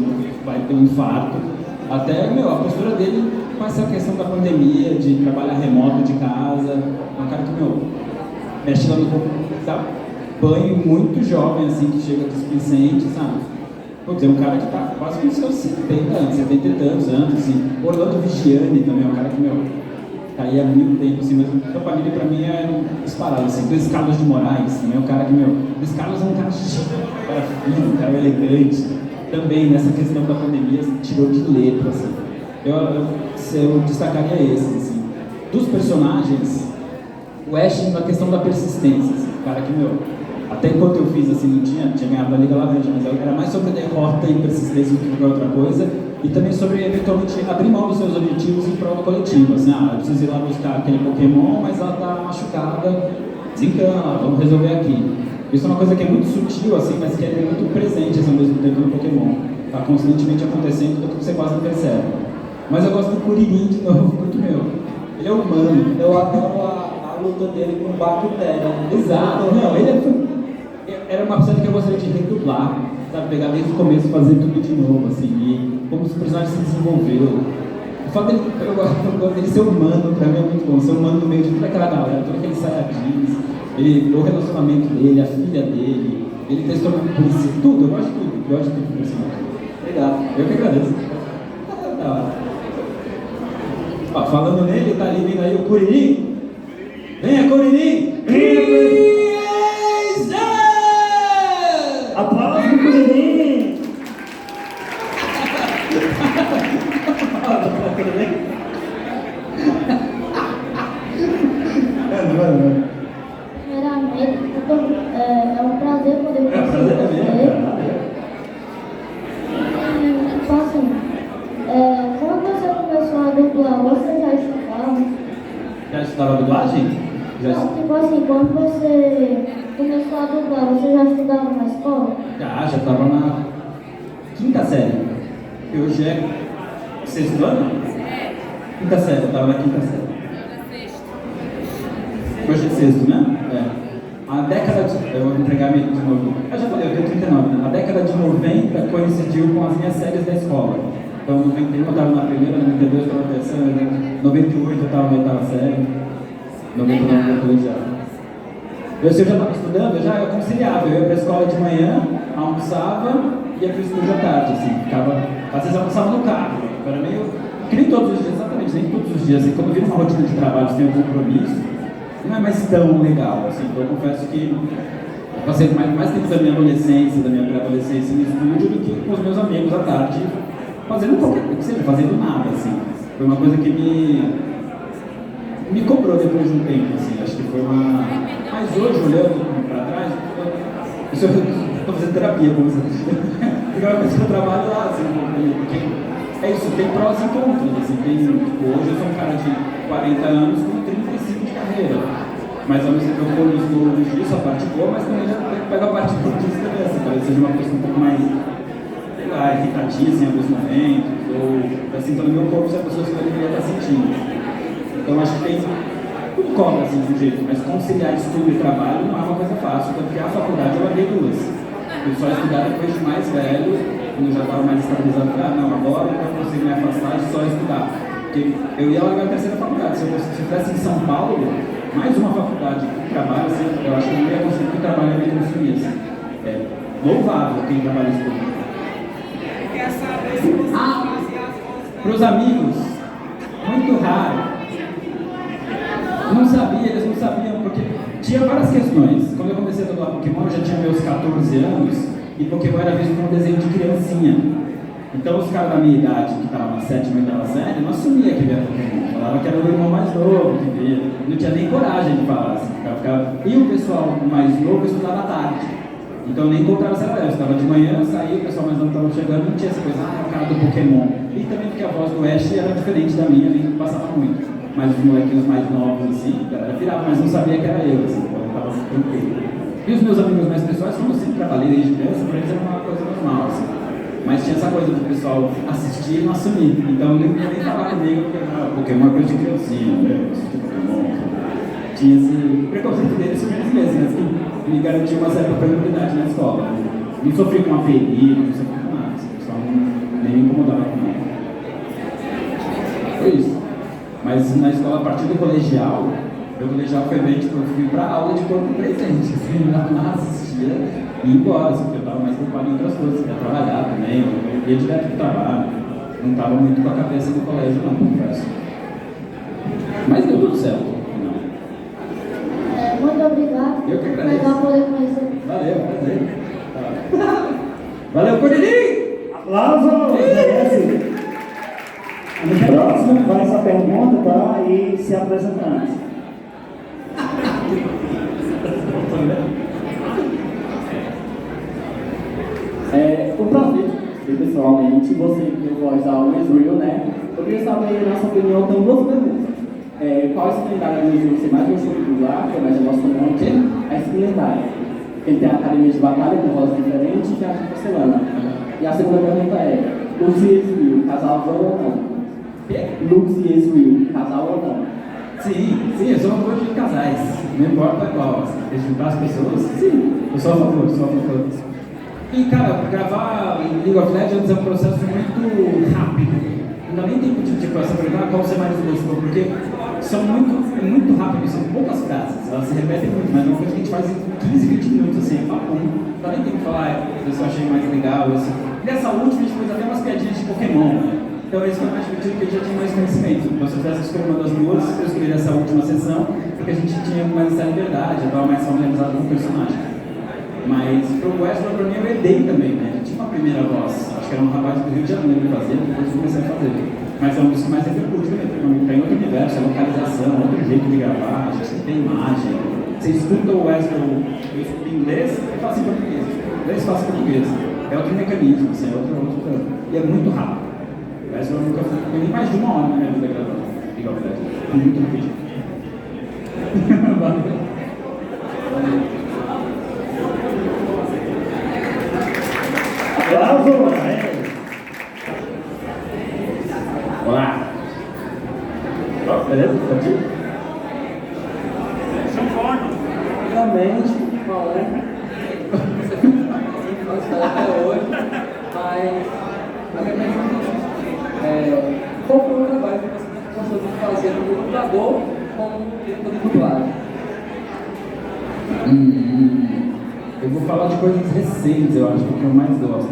Speaker 2: vai ter um infarto, até, a postura dele com essa questão da pandemia, de trabalhar remoto de casa, é um cara que, mexe lá no corpo, dá banho muito jovem, assim, que chega displicente, sabe? Putz, é um cara que tá quase com seus 70 anos, 70 e tantos anos, assim. Orlando Vigiani também é um cara que, tá aí há muito tempo, assim, mas o Campanile pra mim é disparado, assim. Luiz Carlos de Moraes também é um cara que, Luiz Carlos é um cara chique, um cara fino, um cara elegante. Também, nessa questão da pandemia, tirou de letra, assim. Eu destacaria esse, assim. Dos personagens, o Ash na questão da persistência, assim. O cara que, até enquanto eu fiz, assim, não tinha ganhado a Liga Laranja, mas era mais sobre derrota e persistência do que qualquer outra coisa, e também sobre, eventualmente, abrir mão dos seus objetivos em prol do coletivo, assim, eu preciso ir lá buscar aquele Pokémon, mas ela tá machucada, desencana, vamos resolver aqui. Isso é uma coisa que é muito sutil, assim, mas que é muito presente, assim, ao mesmo tempo no Pokémon. Tá constantemente acontecendo, tanto que você quase não percebe. Mas eu gosto do Kuririn de novo, porque, ele é humano.
Speaker 4: Eu adoro a luta dele com o Bactéria.
Speaker 2: Exato, era uma pessoa que eu gostaria de redublar, sabe? Pegar desde o começo e fazer tudo de novo, assim, e como os personagens se desenvolveu. O fato dele, eu gosto dele ser humano, pra mim é muito bom, ser humano no meio de toda aquela galera, todo aquele saiyajins, o relacionamento dele, a filha dele, ele ter se tornado polícia, tudo, eu gosto de tudo do personagem.
Speaker 4: Obrigado.
Speaker 2: Eu que agradeço. Ó, falando nele, tá ali vindo aí o Kuririn. Venha, Kuririn!
Speaker 3: Aplausos pro Kuririn!
Speaker 9: Primeiramente, é um prazer poder conhecer você. Tipo assim, quando você começou a dublar, você já estudava?
Speaker 2: Já estudava dublagem?
Speaker 9: Não, tipo assim, quando você começou a dublar, você já estudava na escola?
Speaker 2: Já estava na quinta série. Que hoje é sexto ano? Quinta série, eu estava na quinta série. Hoje é sexto, né? A década de... Eu vou entregar de novo. Eu já falei, eu tenho 39, né? A década de 90 coincidiu com as minhas séries da escola. Então, em 91 eu estava na primeira, em 92 eu estava na terceira, em 98 eu estava na oitava série, 99 92 já. Eu já estava estudando, eu conciliava, eu ia para a escola de manhã, almoçava e ia para o estúdio à tarde, assim, ficava, às vezes almoçava no carro, era meio, que nem todos os dias, exatamente, nem todos os dias, assim, quando vira uma rotina de trabalho, você tem um compromisso, não é mais tão legal, assim, então eu confesso que eu passei mais tempo da minha adolescência, da minha pré-adolescência no estúdio do que com os meus amigos à tarde, fazendo qualquer coisa, que seja, fazendo nada, assim, foi uma coisa que me cobrou depois de um tempo, assim, acho que foi uma... Mas hoje, olhando para trás, eu estou fazendo terapia, como você disse, porque é uma coisa que eu trabalho lá, assim, porque é isso, tem prós e contras, assim, tipo, hoje eu sou um cara de 40 anos com 35 de carreira, mas ao mesmo tempo eu colho os louros disso, a parte boa, mas também já pego a parte ruim disso também, assim, talvez seja uma pessoa um pouco mais irritadiça em alguns momentos, ou eu sinto no meu corpo se a pessoa que eu deveria estar sentindo. Então acho que tem tudo cobra assim de um jeito, mas conciliar estudo e trabalho não é uma coisa fácil, porque a faculdade eu larguei duas. Eu só estudar depois de mais velho, quando eu já estava mais estabilizado, não, agora eu não consigo me afastar de só estudar. Porque eu ia largar a terceira faculdade, se eu estivesse em São Paulo, mais uma faculdade que trabalha, assim, eu acho que eu não ia conseguir trabalhar e me consumir. Assim. É louvável quem trabalha isso comigo. Para os amigos, muito raro. Não sabia, eles não sabiam, porque tinha várias questões. Quando eu comecei a jogar Pokémon, eu já tinha meus 14 anos, e Pokémon era visto como um desenho de criancinha. Então os caras da minha idade, que estavam na 7ª e 8ª série, não assumiam que via Pokémon. Falava que era o irmão mais novo que via. Não tinha nem coragem de falar assim. E o pessoal mais novo estudava à tarde. Então eu nem encontrava essa galera. Eu estava de manhã, saía, o pessoal mais novo estava chegando, não tinha essa coisa, é o cara do Pokémon. E também porque a voz do Ash era diferente da minha, nem passava muito. Mas os molequinhos mais novos, assim, a galera virava, mas não sabia que era eu, assim, então eu estava tranquilo. E os meus amigos mais pessoais, como eu sempre trabalhei desde criança, para eles era uma coisa normal, assim. Mas tinha essa coisa do pessoal assistir e não assumir. Então não ia nem falar comigo, porque Pokémon é coisa de criancinha, né? Assistir Pokémon. Tinha esse preconceito deles sobre eles mesmos, né? Que me garantia uma certa prioridade na escola. Não sofri com apelido, não sofri com nada. O pessoal nem me incomodava com nada. Foi isso. Mas na escola, a partir do colegial, meu colegial foi bem, tipo, eu fui pra aula de corpo presente, assim, lá assistia e ia embora, assim, porque eu estava mais preocupado em outras coisas, eu ia trabalhar também, eu ia direto pro trabalho, não estava muito com a cabeça no colégio, não, confesso. Mas deu tudo certo.
Speaker 9: Muito obrigado.
Speaker 2: Eu que agradeço.
Speaker 9: Legal poder conhecer.
Speaker 2: Valeu, prazer. Valeu, Cordelinho!
Speaker 3: Aplausos! Merece! No próximo, faz essa pergunta, tá? E se apresentando.
Speaker 10: O prazer, pessoalmente, você que voz da Always Real, né? Eu queria saber, na sua opinião, tem duas perguntas. Qual a secundária que você mais gostou de dublar, que eu mais gosto muito? A secundária. Ele tem a academia de batalha com voz diferente e tem a de porcelana. E a segunda pergunta é: Lux e Ezreal, casal ou não? Lux e Ezreal, casal ou não?
Speaker 2: Sim, eu sou a favor de casais, não importa qual. Se juntar as pessoas, sim, eu sou a favor, E cara, gravar em League of Legends é um processo muito rápido. Não dá nem tempo de essa pergunta qual você mais gostou, porque são muito rápidos, são poucas frases, elas se repetem muito, mas é uma coisa que a gente faz em 15, 20 minutos, assim, papo, não dá nem tempo de falar, isso eu achei mais legal, assim. E nessa última a gente fez até umas piadinhas de Pokémon, né? Então esse foi mais divertido porque a gente já tinha mais conhecimento. Então se eu tivesse escolhido uma das duas, eu escolhi essa última sessão, porque a gente tinha mais essa liberdade, eu estava mais familiarizado com o personagem. Mas pro Wesley, pra mim, eu herdei também, né? Eu tinha uma primeira voz, acho que era um rapaz do Rio de Janeiro que fazia, depois eu comecei a fazer. Mas é um dos que mais repercute também, tem outro universo, é localização, outro jeito de gravar, a gente tem imagem. Você escuta o Wesley em inglês, ele fala em português. Inglês fala em português. É outro mecanismo, assim, é outro. E é muito rápido. O Wesley eu nunca fui nem mais de uma hora na minha vida gravando. Igual o Wesley. Foi muito rápido. Valeu.
Speaker 3: Aplausos!
Speaker 2: Olá! Beleza? Tá aqui?
Speaker 10: Primeiramente, falando, não estou até hoje, mas a minha pergunta é: qual foi o trabalho que você gostou de fazer no dublador como diretor de dublagem?
Speaker 2: Eu vou falar de coisas recentes, eu acho, que é o que eu mais gosto.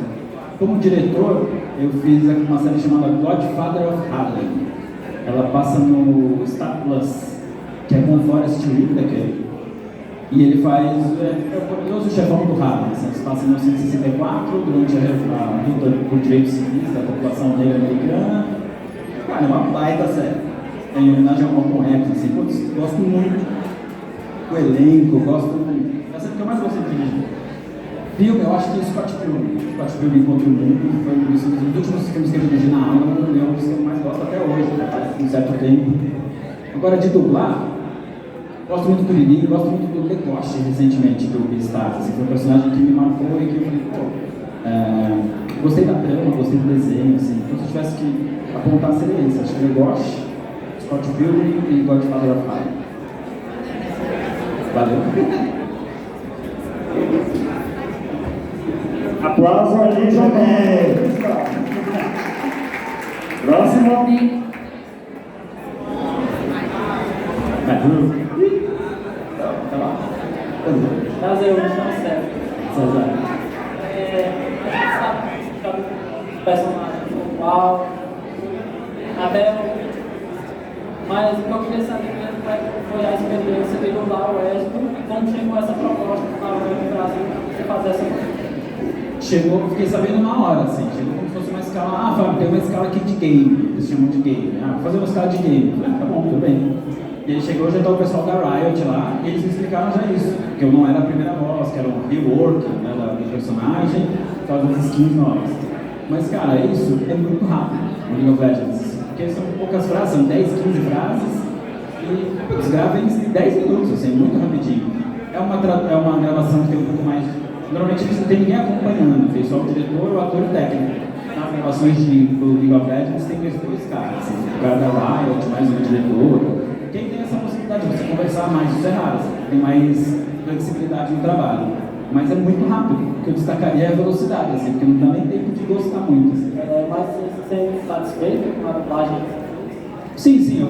Speaker 2: Como diretor, eu fiz uma série chamada Godfather of Harlem. Ela passa no Star Plus, que é com o Forrest Whitaker. E ele faz o poderoso chefão do Harlem. Assim, se passa em 1964, durante a luta por direitos civis da população negra americana. Cara, é uma baita série. Em homenagem ao Malcolm X, assim, gosto muito do elenco, gosto muito. Essa é a que eu mais gosto de dirigir. Filme, eu acho que Scott Pilgrim contra o Mundo foi um dos últimos filmes que eu dirigi na aula, é um dos que eu mais gosto até hoje, faz um certo tempo. Agora, de dublar, gosto muito do Lili, gosto muito do Legoshi recentemente, do Beastars, assim, foi um personagem que me marcou e que eu falei, pô, Gostei da trama, gostei do desenho, assim. Então, se eu tivesse que apontar, seria isso. Acho que eu gosto, Scott Pilgrim e Godfather of Fire. Valeu.
Speaker 3: Aplauso aí, Jomé. Próximo.
Speaker 10: Prazer, eu me chamo Sérgio. Sabe o personagem qual, mas o que eu queria saber mesmo foi a experiência de dublar o Wesley, como chegou essa proposta no Brasil de você fazer essa coisa.
Speaker 2: Chegou, fiquei sabendo na hora, assim, chegou como se fosse uma escala, Fábio, tem uma escala aqui de game, eles chamam de game, vou fazer uma escala de game, tá bom, tudo bem. E ele chegou, já estava o pessoal da Riot lá, e eles me explicaram já isso, que eu não era a primeira voz, que era um rework, né, do personagem, por causa das skins novas. Mas, cara, isso é muito rápido no League of Legends, porque são poucas frases, são 10, 15 frases, e eles gravam em 10 minutos, assim, muito rapidinho. É uma gravação que tem um pouco mais... Normalmente eles não tem ninguém acompanhando, fez só o diretor, o ator e o técnico. Nas gravações do League of Legends tem dois caras, assim, o cara da Riot, mais um diretor. Quem tem essa possibilidade de você conversar mais, isso é raro, tem mais flexibilidade no trabalho. Mas é muito rápido, o que eu destacaria é a velocidade, assim, porque não dá nem tempo de gostar muito. Assim.
Speaker 10: Mas você é satisfeito com a dublagem?
Speaker 2: Sim, eu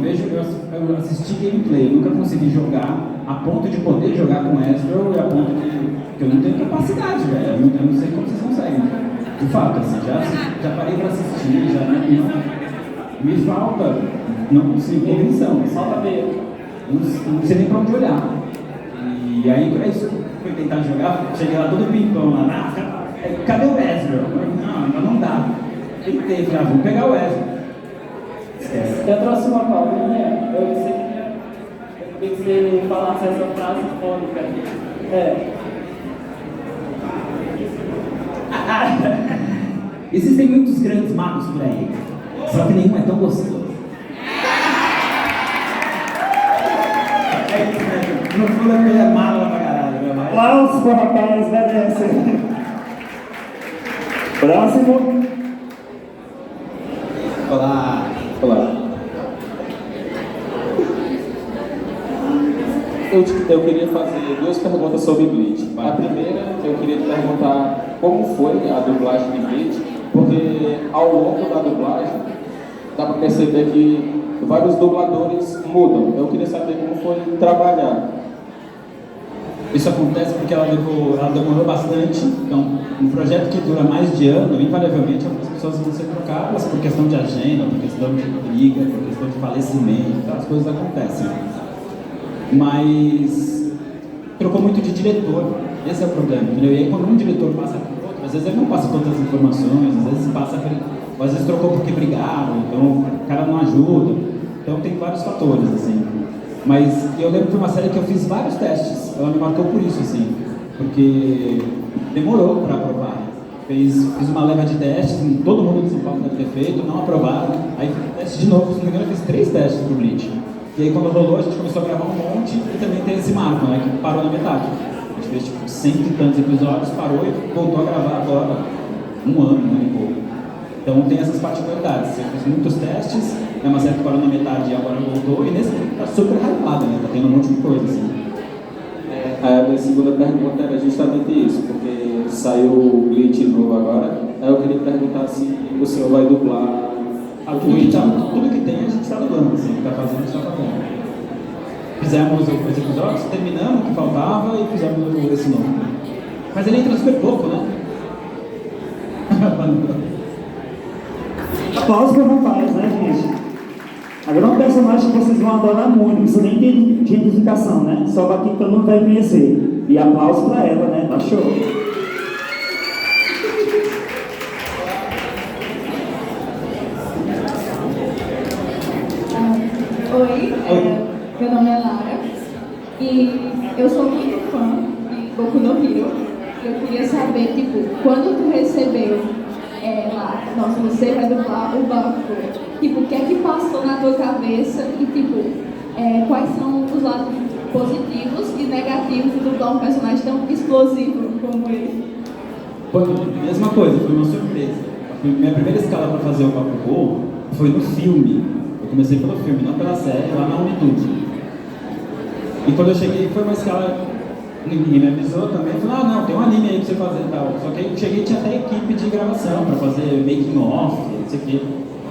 Speaker 2: assisti gameplay, eu nunca consegui jogar a ponto de poder jogar com Ezreal e a ponto de... eu não tenho capacidade, velho, eu não sei como vocês conseguem. De fato, assim, já parei pra assistir, me falta, não consigo convenção.
Speaker 10: Falta ver.
Speaker 2: Não sei nem pra onde olhar. E aí, é isso, fui tentar jogar, cheguei lá todo pimpão lá, cadê o Ezreal? Não dá. Tentei, falei, vou pegar o Ezreal.
Speaker 10: Eu trouxe uma palavrinha, eu queria que você falasse essa frase fônica.
Speaker 2: Existem muitos grandes magos por aí, só que nenhum é tão gostoso. No fundo ele é mala pra caralho, meu pai.
Speaker 3: Aplausos para o rapaz, merece. Próximo.
Speaker 2: Olá.
Speaker 11: Eu queria fazer duas perguntas sobre Bleach. A primeira, eu queria te perguntar como foi a dublagem de Bleach, porque ao longo da dublagem dá para perceber que vários dubladores mudam. Eu queria saber como foi trabalhar.
Speaker 2: Isso acontece porque ela demorou bastante. Então, um projeto que dura mais de ano, invariavelmente algumas pessoas vão ser trocadas por questão de agenda, por questão de briga, por questão de falecimento, então as coisas acontecem. Mas trocou muito de diretor, esse é o problema, entendeu? E aí quando um diretor passa por outro, às vezes ele não passa todas as informações, às vezes trocou porque brigaram, então o cara não ajuda, então tem vários fatores, assim. Mas eu lembro de uma série que eu fiz vários testes, ela me marcou por isso, assim, porque demorou para aprovar. Fiz uma leva de testes, todo mundo de São Paulo deve ter feito, não aprovaram, aí fiz teste de novo, se não me engano eu fiz 3 testes pro Bleach. E aí quando rolou a gente começou a gravar um monte e também tem esse marco, né, que parou na metade. A gente fez tipo 100 e tantos episódios, parou e voltou a gravar agora, um ano e pouco. Então tem essas particularidades, eu fiz muitos testes, é uma série que parou na metade e agora voltou, e nesse tá super hypado, né, tá tendo um monte de coisa assim.
Speaker 11: A minha segunda pergunta era justamente isso, porque saiu o Bleach novo agora, aí eu queria perguntar se o senhor vai dublar
Speaker 2: tudo que tem a gente está dublando, assim, o que está fazendo a gente está fazendo. Fizemos os episódios, terminamos o que faltava e fizemos esse novo. Mas ele entra super pouco, né?
Speaker 3: Aplausos para o rapaz, né, gente? Agora é um personagem que vocês vão adorar muito, não precisa nem ter identificação, né? Só aqui que todo mundo vai conhecer. E aplausos para ela, né? Tá show.
Speaker 7: Oi, meu nome é Lara e eu sou muito fã de Boku no Hero. Eu queria saber, tipo, quando tu recebeu lá, nossa, você vai dublar o Bakugo, tipo, o que é que passou na tua cabeça e, tipo, quais são os lados positivos e negativos de dublar um personagem tão explosivo como ele?
Speaker 2: Mesma coisa, foi uma surpresa. Minha primeira escala para fazer o Papo Gol foi no filme. Eu comecei pelo filme, não pela série, lá na Unitude. E quando eu cheguei, foi uma escala, ninguém me avisou também, falou, não, tem um anime aí pra você fazer e tal. Só que aí eu cheguei e tinha até equipe de gravação para fazer making off, não sei o quê.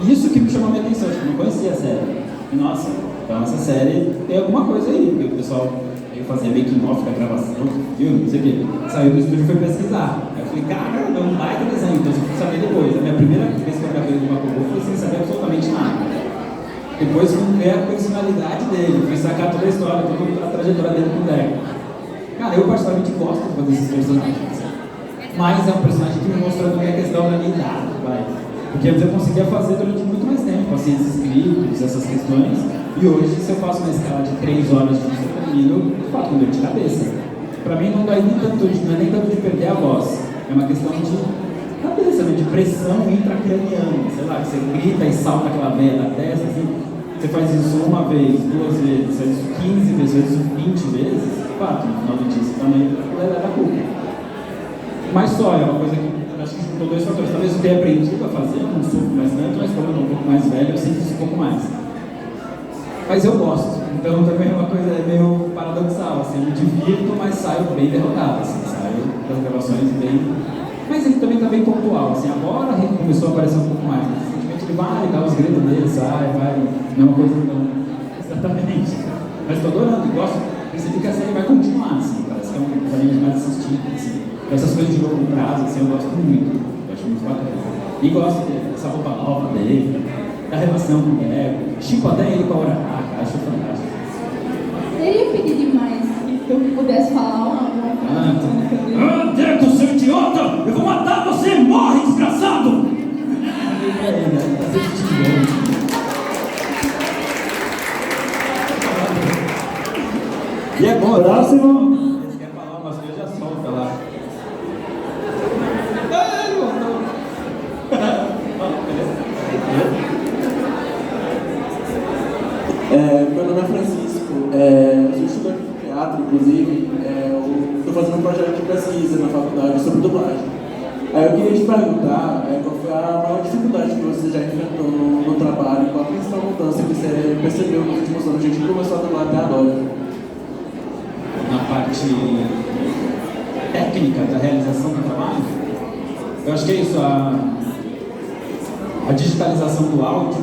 Speaker 2: Isso que me chamou a minha atenção, tipo, eu não conhecia a série. E nossa, então essa série tem alguma coisa aí, porque o pessoal veio fazer making off da gravação, filme, não sei o quê. Saiu do estúdio e foi pesquisar. Aí eu falei, cara, é um baita desenho, então eu fui saber depois. A minha primeira vez que eu gravei do Bakugou foi sem saber absolutamente nada. Depois fui ver a personalidade dele, fui sacar toda a história, toda a trajetória dele com o Deco. Cara, eu particularmente gosto de fazer esses personagens. Mas é um personagem que me mostrou também a questão da minha idade, vai. Porque antes eu conseguia fazer durante muito mais tempo, assim, esses clipes, essas questões. E hoje, se eu faço uma escala de 3 horas de comigo, eu faço com dor de cabeça. Pra mim não dói nem tanto, não é nem tanto de perder a voz. É uma questão de cabeça, né? De pressão intracraniana. Sei lá, que você grita e salta aquela veia da testa, assim. Você faz isso uma vez, 2 vezes, faz isso 15 vezes, faz isso 20 vezes, fato, no final do dia você também leva a culpa. Mas só, é uma coisa que eu acho que juntou 2 fatores. Talvez eu tenha aprendido a fazer, não sofro mais tanto, mas como eu estou um pouco mais velho, eu sinto isso um pouco mais. Mas eu gosto, então também é uma coisa meio paradoxal, assim, eu me divirto, mas saio bem derrotado, assim, saio das gravações bem... Mas ele também está bem pontual, assim, agora começou a aparecer um pouco mais, simplesmente ele vai dar os gritos dele, sai, vai, não é uma coisa tão... Exatamente. Mas estou adorando, e gosto, percebi que a série vai continuar, assim, parece que é um anime mais assistido, assim. Essas coisas de longo prazo, assim, eu gosto muito, eu acho muito bacana. E gosto dessa roupa nova dele, da relação com o Deco, tipo até ele com a Uraraka, acho fantástico.
Speaker 7: Seria pedir demais que eu pudesse falar alguma coisa?
Speaker 2: Deco, seu idiota! Eu vou matar você! Morre, desgraçado! E agora?
Speaker 3: Próximo.
Speaker 2: Você quer falar umas coisas, já solta lá.
Speaker 10: Meu nome é Francisco, eu sou estudante de teatro, inclusive, estou fazendo um projeto de pesquisa na faculdade sobre dublagem. Eu queria te perguntar qual foi a maior dificuldade que você já enfrentou no trabalho, qual a principal mudança que você percebeu nos últimos anos, desde que começou a dublar até agora?
Speaker 2: Na parte técnica da realização do trabalho, eu acho que é isso, a digitalização do áudio,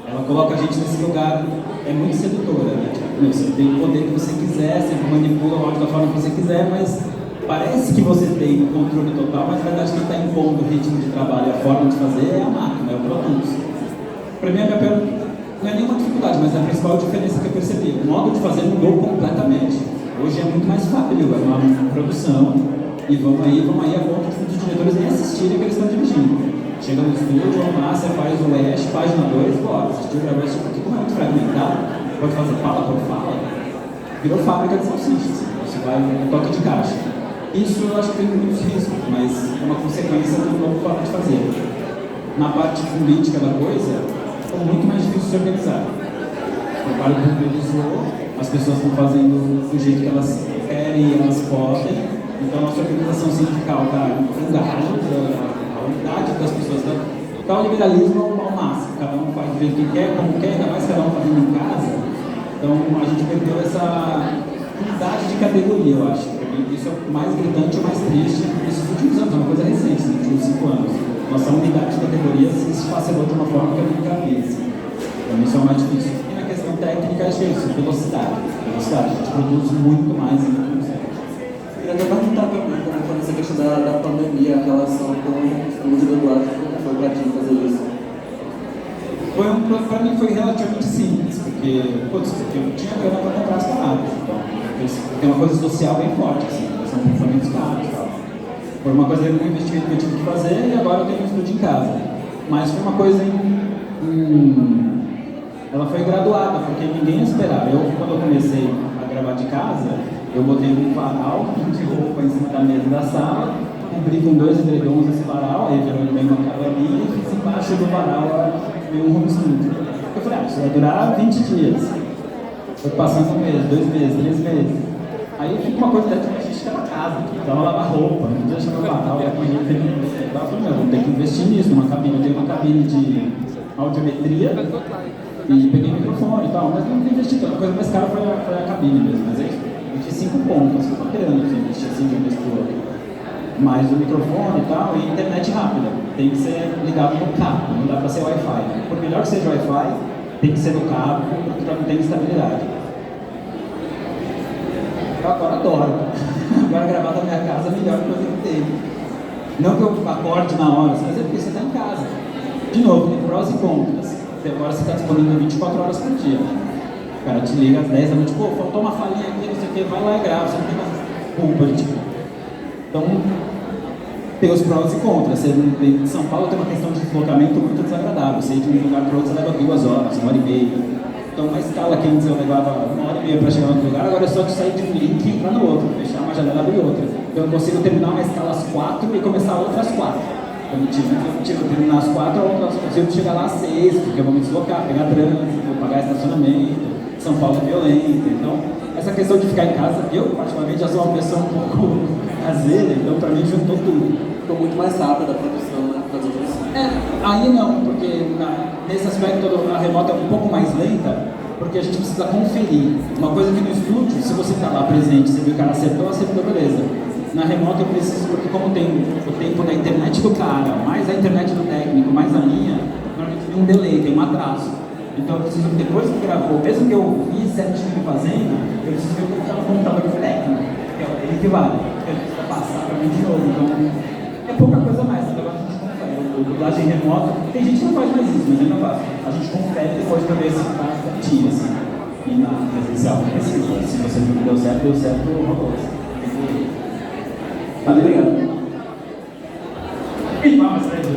Speaker 2: ela coloca a gente nesse lugar, é muito sedutora, né? Tipo, você tem o poder que você quiser, você manipula o áudio da forma que você quiser, mas parece que você tem o controle total, mas na verdade quem está impondo o ritmo de trabalho e a forma de fazer é a máquina, é o produto. Para mim, não é nenhuma dificuldade, mas é a principal diferença que eu percebi. O modo de fazer mudou completamente. Hoje é muito mais fácil, é uma produção, e vamos aí a ponto de os diretores nem assistirem o que eles estão dirigindo. Chega no estúdio, vamos lá, você faz o ESH, página 2, bora. Assistiu o gravador, porque como é muito fragmentado, pode fazer fala por fala, virou fábrica de salsichas, você vai no toque de caixa. Isso eu acho que tem muitos riscos, mas é uma consequência do novo forma de fazer. Na parte política da coisa, é muito mais difícil de se organizar. O trabalho pulverizou, as pessoas estão fazendo do jeito que elas querem e elas podem, então a nossa organização sindical está engajada, a unidade das pessoas está o liberalismo ao máximo, cada um faz do jeito que quer, como quer, ainda mais cada um fazendo em casa. Então a gente perdeu essa unidade de categoria, eu acho. Isso é o mais gritante e mais triste nesses últimos anos, é uma coisa recente, nos últimos 5 anos. Nossa unidade de categoria se esfacelou de uma forma que eu nunca vi. Então isso é o mais difícil. E na questão técnica, acho que é isso, velocidade. Velocidade, a gente produz muito mais e muito mais.
Speaker 10: Eu queria até perguntar também, como foi essa questão da pandemia, a relação com o de dublagem, como foi para ti fazer isso?
Speaker 2: Para mim foi relativamente simples, porque eu tinha grana para comprar as paradas. Então, tem uma coisa social bem forte, assim, são pensamentos caros e tal. Foi uma coisa, um investimento que eu tive que fazer e agora eu tenho um estúdio em casa. Mas foi uma coisa ela foi graduada, porque ninguém esperava. Quando eu comecei a gravar de casa, eu botei um varal de roupa em cima da mesa da sala, cobri com 2 edredons esse varal, aí geralmente vem uma cabaninha e fiz embaixo do varal um home studio. Eu falei, isso vai durar 20 dias. Foi passando 1 mês, 2 meses, 3 meses. Aí fica uma coisa até de que era casa, precisava lavar roupa, não podia chamar varal, eu falei, meu, vou ter que investir nisso, numa cabine. Eu tenho uma cabine de audiometria e peguei microfone e tal, mas não investi tanto. A coisa mais cara foi a cabine mesmo, mas aí investi 5 pontos, eu tô querendo investir assim de um mês pro outro. Mas o microfone e tal, e internet rápida, tem que ser ligado no cabo, não dá pra ser Wi-Fi. Por melhor que seja Wi-Fi, tem que ser no cabo, porque não tem estabilidade. Eu agora adoro. Agora gravar da minha casa é a melhor coisa que tem. Não que eu acorde na hora, mas é porque você está em casa. De novo, tem prós e contras. Agora você está disponível 24 horas por dia. O cara te liga às 10 da noite, pô, faltou uma falinha aqui, não sei o que, vai lá e grava, você não tem mais culpa de tipo. Então, tem os prós e contras. Você, em São Paulo tem uma questão de deslocamento muito desagradável. Você ir de um lugar para outro, você leva 2 horas, 1h30. Então, uma escala que antes eu levava 1h30 para chegar no outro lugar, agora é só de sair de um link e entrar no outro, fechar uma janela e abrir outra. Então, eu consigo terminar uma escala às 4 e começar outra às 4. Então, eu terminar às 4, eu consigo chegar lá às 6, porque eu vou me deslocar, pegar trânsito, pagar estacionamento. São Paulo é violento. Então, essa questão de ficar em casa, eu, particularmente, já sou uma pessoa um pouco caseira, então, para mim, juntou tudo.
Speaker 11: Ficou muito mais rápida a produção, né?
Speaker 2: Aí não, porque nesse aspecto a remota é um pouco mais lenta, porque a gente precisa conferir. Uma coisa que no estúdio, se você está lá presente, você viu que o cara acertou, beleza. Na remota eu preciso, porque como tem o tempo da internet do cara, mais a internet do técnico, mais a minha, normalmente tem um delay, tem um atraso. Então eu preciso, depois que gravou, mesmo que eu vi certinho fazendo, eu preciso ver o que está no computador do técnico, que é ele que vale, ele precisa passar para mim de novo. Então é pouca coisa mais, agora a gente confere. O dublagem remota, tem gente que não faz mais isso, mas eu não faço. A gente confere depois para ver se está certinho, assim. E na presencial não precisa. Se você viu que deu certo, rolou. Valeu, obrigado. E vamos para isso.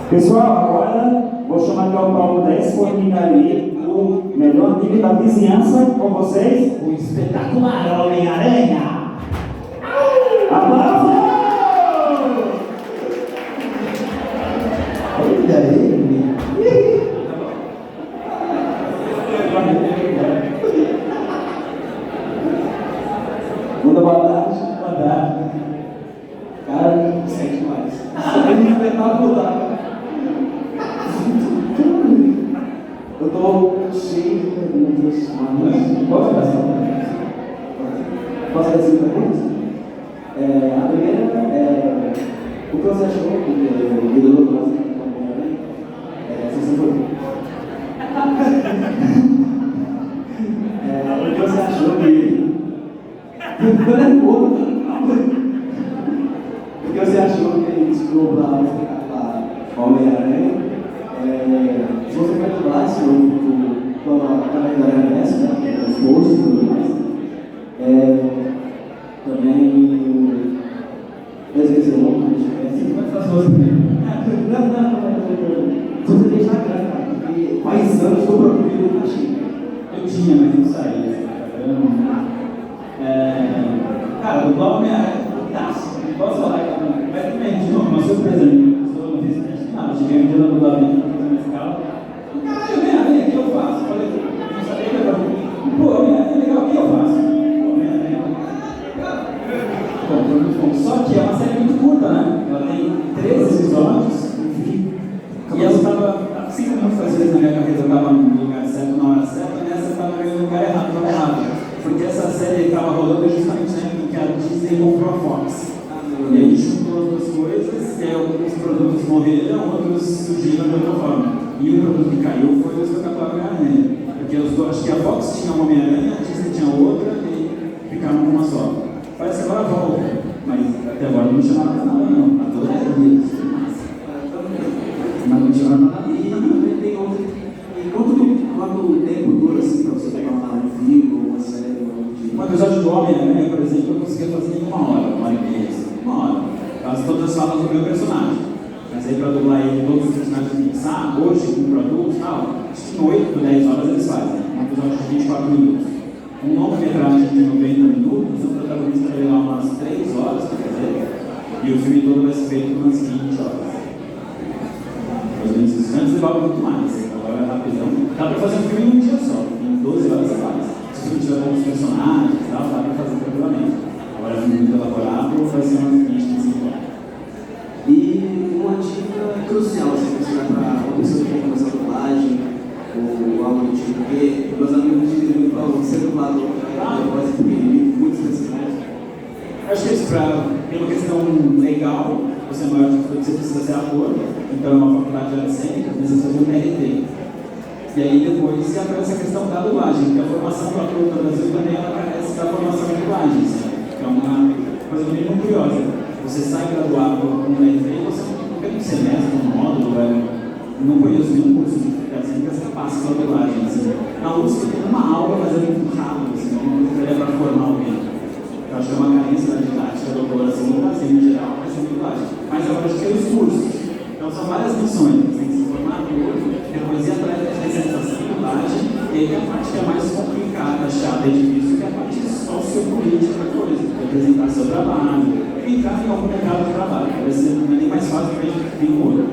Speaker 3: Pessoal, agora vou chamar aqui ao Paulo 10 por aí o melhor amigo da vizinhança com vocês, o espetacular Homem-Aranha. Aplausos!
Speaker 5: Olha ele!
Speaker 10: Boa tarde. Boa tarde. Cara, sente demais. Ele é espetacular. Eu tô cheio de perguntas, mas posso fazer assim perguntas? A primeira é o que você achou do ídolo do nosso Homem-Aranha? Se você for. O que você achou dele? O que você achou que ele estudou para Homem-Aranha? Se você vai falar através da RMS, né, os posts e tudo mais, também desenho longo, vai fazer as coisas primeiro. Se você deixar grande, porque quais anos estou procurando na China?
Speaker 2: Eu tinha, mas não saía. Cara, o Glauber é fantástico. Não posso falar que mas também, de novo, uma surpresa minha. Eu não fiz nada, cheguei um dia no Glauber. Caralho, Homem-Aranha, o que eu faço? Falei, não sabia que era pô, Homem-Aranha é legal, o que eu faço? Homem-Aranha. Bom, foi muito bom. Só que é uma série muito curta, né? Ela tem 13 episódios. E ela estava 5 minutos, às vezes, na minha carreira, eu estava no lugar certo, na hora certa, e nessa eu estava no lugar errado, Porque essa série estava rolando justamente na época que a Disney comprou a Fox. E aí juntou as duas coisas, e aí alguns produtos morreram, outros surgiram de outra forma. E o produto que caiu foi o espetacular Homem-Aranha. Porque acho que a Fox tinha uma Homem-Aranha, a Disney tinha outra e ficaram com uma só. Parece que agora volta, mas até agora não chamaram nada, não. Adorei isso. Mas não chamaram nada.
Speaker 5: E tem outro. Quanto tempo dura assim para você pegar um filme ou uma série?
Speaker 2: Um episódio do Homem-Aranha, por exemplo, eu conseguia fazer em 1 hora, 1h30. 1 hora. Quase todas as falas do meu personagem. Mas aí para dublar ele, todos os personagens pensar, hoje, com produtos e tal, acho que em 8 ou 10 horas eles fazem. Um episódio de 24 minutos. Um longa-metragem de 90 minutos, o protagonista vai levar umas 3 horas para fazer. E o filme todo vai ser feito umas 20 horas. Mais ou menos isso. Antes levava muito mais, agora é rapidão. Dá pra fazer um filme em um dia só, em 12 horas você faz. Se o filme tiver bons personagens e tal, dá pra fazer tranquilamente. Agora é muito elaborado, vai ser umas 20, 25 horas.
Speaker 5: E uma dica crucial, se você vai para uma pessoa que quer começar a dublagem ou algo do tipo, porque meus amigos dizem muito para você dublador, a voz é pequenininha, muito especial.
Speaker 2: Acho que isso tem uma questão legal, você é maior de tudo, você precisa ser ator, então é uma faculdade de artes cênicas, precisa fazer um PRT. E aí depois se aparece a questão da dublagem, porque a formação do ator no Brasil também ela carece da formação em dublagem, que é uma coisa muito curiosa. Você sai graduado com um PRT e você não tem um semestre, um módulo, não conheço nenhum curso de artes cênicas que passa pela dublagem. Assim. Na USP tem uma aula, mas é muito rápido, assim, não é para formar alguém. Eu acho que é uma carência da didática doutora, assim, no Brasil em geral, mas é dublagem. Mas agora a gente tem os cursos. Então são várias missões. Você tem que se formar ator, depois ir atrás da licenciação de dublagem, e aí a parte que é mais complicada, chata e difícil, que é a parte sociopolítica da coisa, de apresentar seu trabalho, entrar em algum mercado de trabalho. Vai ser nem mais fácil que a gente tem outro.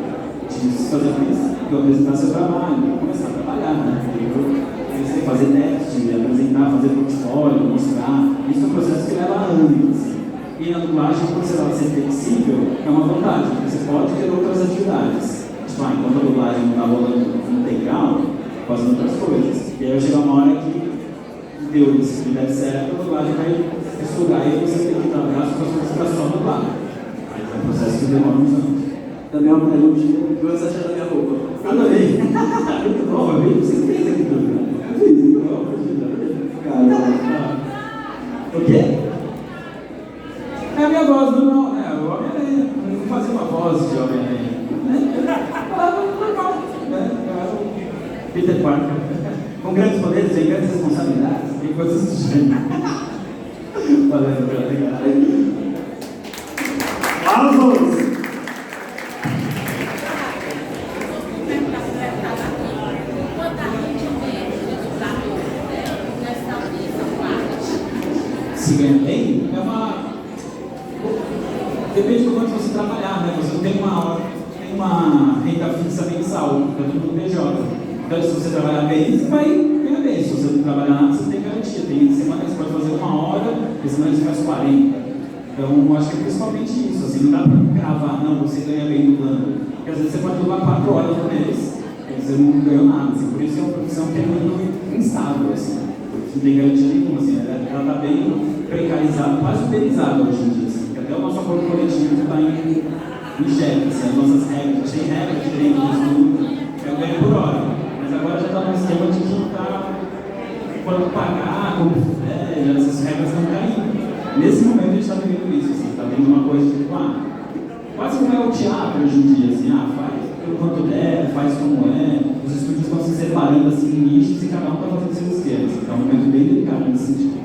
Speaker 2: De fazer isso, de apresentar seu trabalho, começar a trabalhar, né? Você tem que fazer teste, apresentar, fazer portfólio, mostrar. Isso é um processo que leva anos. Assim. E na dublagem, por ela ser flexível, é uma vantagem, porque você pode ter outras atividades. Tipo, enquanto a dublagem não está rolando integral, fazendo outras coisas. E aí vai chegar uma hora que deu isso, se der certo, a dublagem vai estudar e você tem que trabalhar as coisas para só dublar. Mas é um processo que demora uns anos.
Speaker 5: Também é uma perguntinha, o que você achou da minha roupa?
Speaker 2: Adorei! Muito bom, eu vi que você fez aqui tudo, né? Eu fiz, muito bom, cara. O quê? É a minha voz do não, né? O Homem-Aranha. Eu fazia uma voz de Homem-Aranha. Falava normal, né? Peter Parker. Com grandes poderes e grandes responsabilidades, tem coisas do gênero. Valeu, obrigado.
Speaker 3: Aplausos!
Speaker 2: Se ganha bem, é uma... Depende do quanto você trabalhar, né? Você não tem uma renda fixa mensal, é tudo PJ. Então, se você trabalhar bem, você vai ganhar bem. Se você não trabalhar nada, você tem garantia. Tem semana que você pode fazer 1 hora, tem semana que você faz 40. Então, acho que é principalmente isso. Assim, não dá pra gravar, não, você ganha bem dublando. Porque às vezes você pode dublar 4 horas no mês, e você não ganhou nada. Assim, por isso é uma profissão que é muito instável. Assim. Não tem garantia nenhuma. Assim, ela está bem precarizada, quase uberizada hoje em dia. Assim, porque até o nosso acordo coletivo está em xeque. Assim, as nossas regras, tem regras de direito de estudo, é o ganho por hora. Mas agora já está no esquema de que está quando pagar, como fizer, essas regras estão caindo. Nesse momento a gente está vivendo isso, assim, está vendo uma coisa tipo, quase como é o teatro hoje em dia, assim, faz pelo quanto der, faz como é, os estúdios estão se separando assim em nichos e cada um está fazendo seus esquemas, então é um momento bem delicado nesse sentido.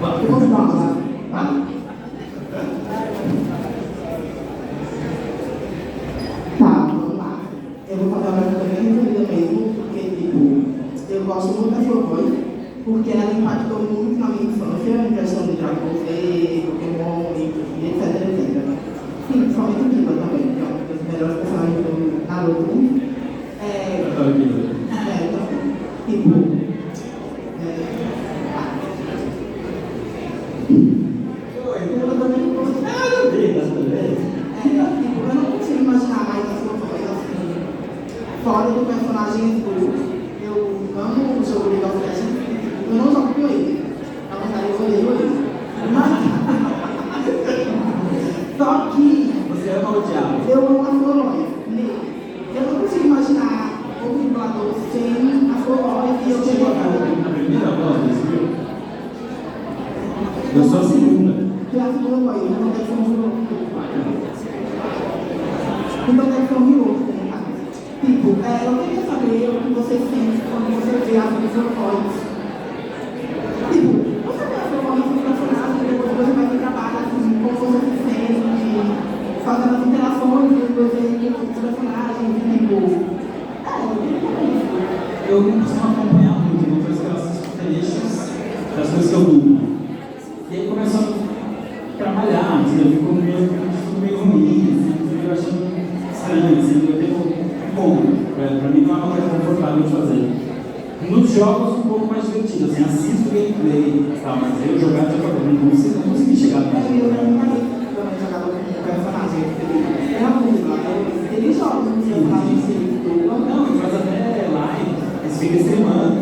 Speaker 12: Vamos lá. Eu vou fazer uma pergunta bem resumida mesmo, porque, tipo, eu gosto muito da sua voz, porque ela impactou muito na minha infância, em questão de Dragon Ball Z, Pokémon, e etc, etc. Sim, principalmente o Kiba também, que é um dos melhores personagens do Naruto. Tipo... eu não consigo imaginar mais a sua voz assim, fora do personagem do. Eu amo o jogo League of Legends, eu não jogo com ele. Na verdade, eu odeio ele. Só que.
Speaker 2: Você ama o diabo?
Speaker 12: Eu amo a sua voz. Eu não consigo imaginar outro dublador sem a sua voz e eu tenho
Speaker 2: a primeira voz desse filme? Eu sou a segunda.
Speaker 12: A segunda voz, então deve ser um jogo. Então deve ser um minuto, né? Tipo, eu queria saber o que você sente quando você vê a sua voz. Tipo, você vê a sua voz no personagem, depois você vai pro trabalho, assim, como você se sente, fazendo as interações dos personagens, tipo...
Speaker 2: Eu não costumo acompanhar muito, não faz características das coisas que eu dublo. E aí começo a trabalhar, sabe? Ficou meio ruim, assim, eu achando estranho, assim, eu tenho bom, pra mim não é uma coisa confortável de fazer. Nos jogos um pouco mais divertido, assim, assisto gameplay e tal, mas eu jogar de qualquer forma, não consegui chegar no
Speaker 12: Eu também jogava com o personagem. Era muito legal. Ele joga com o personagem assim.
Speaker 2: Não, ele faz até live, eles ficam streamando.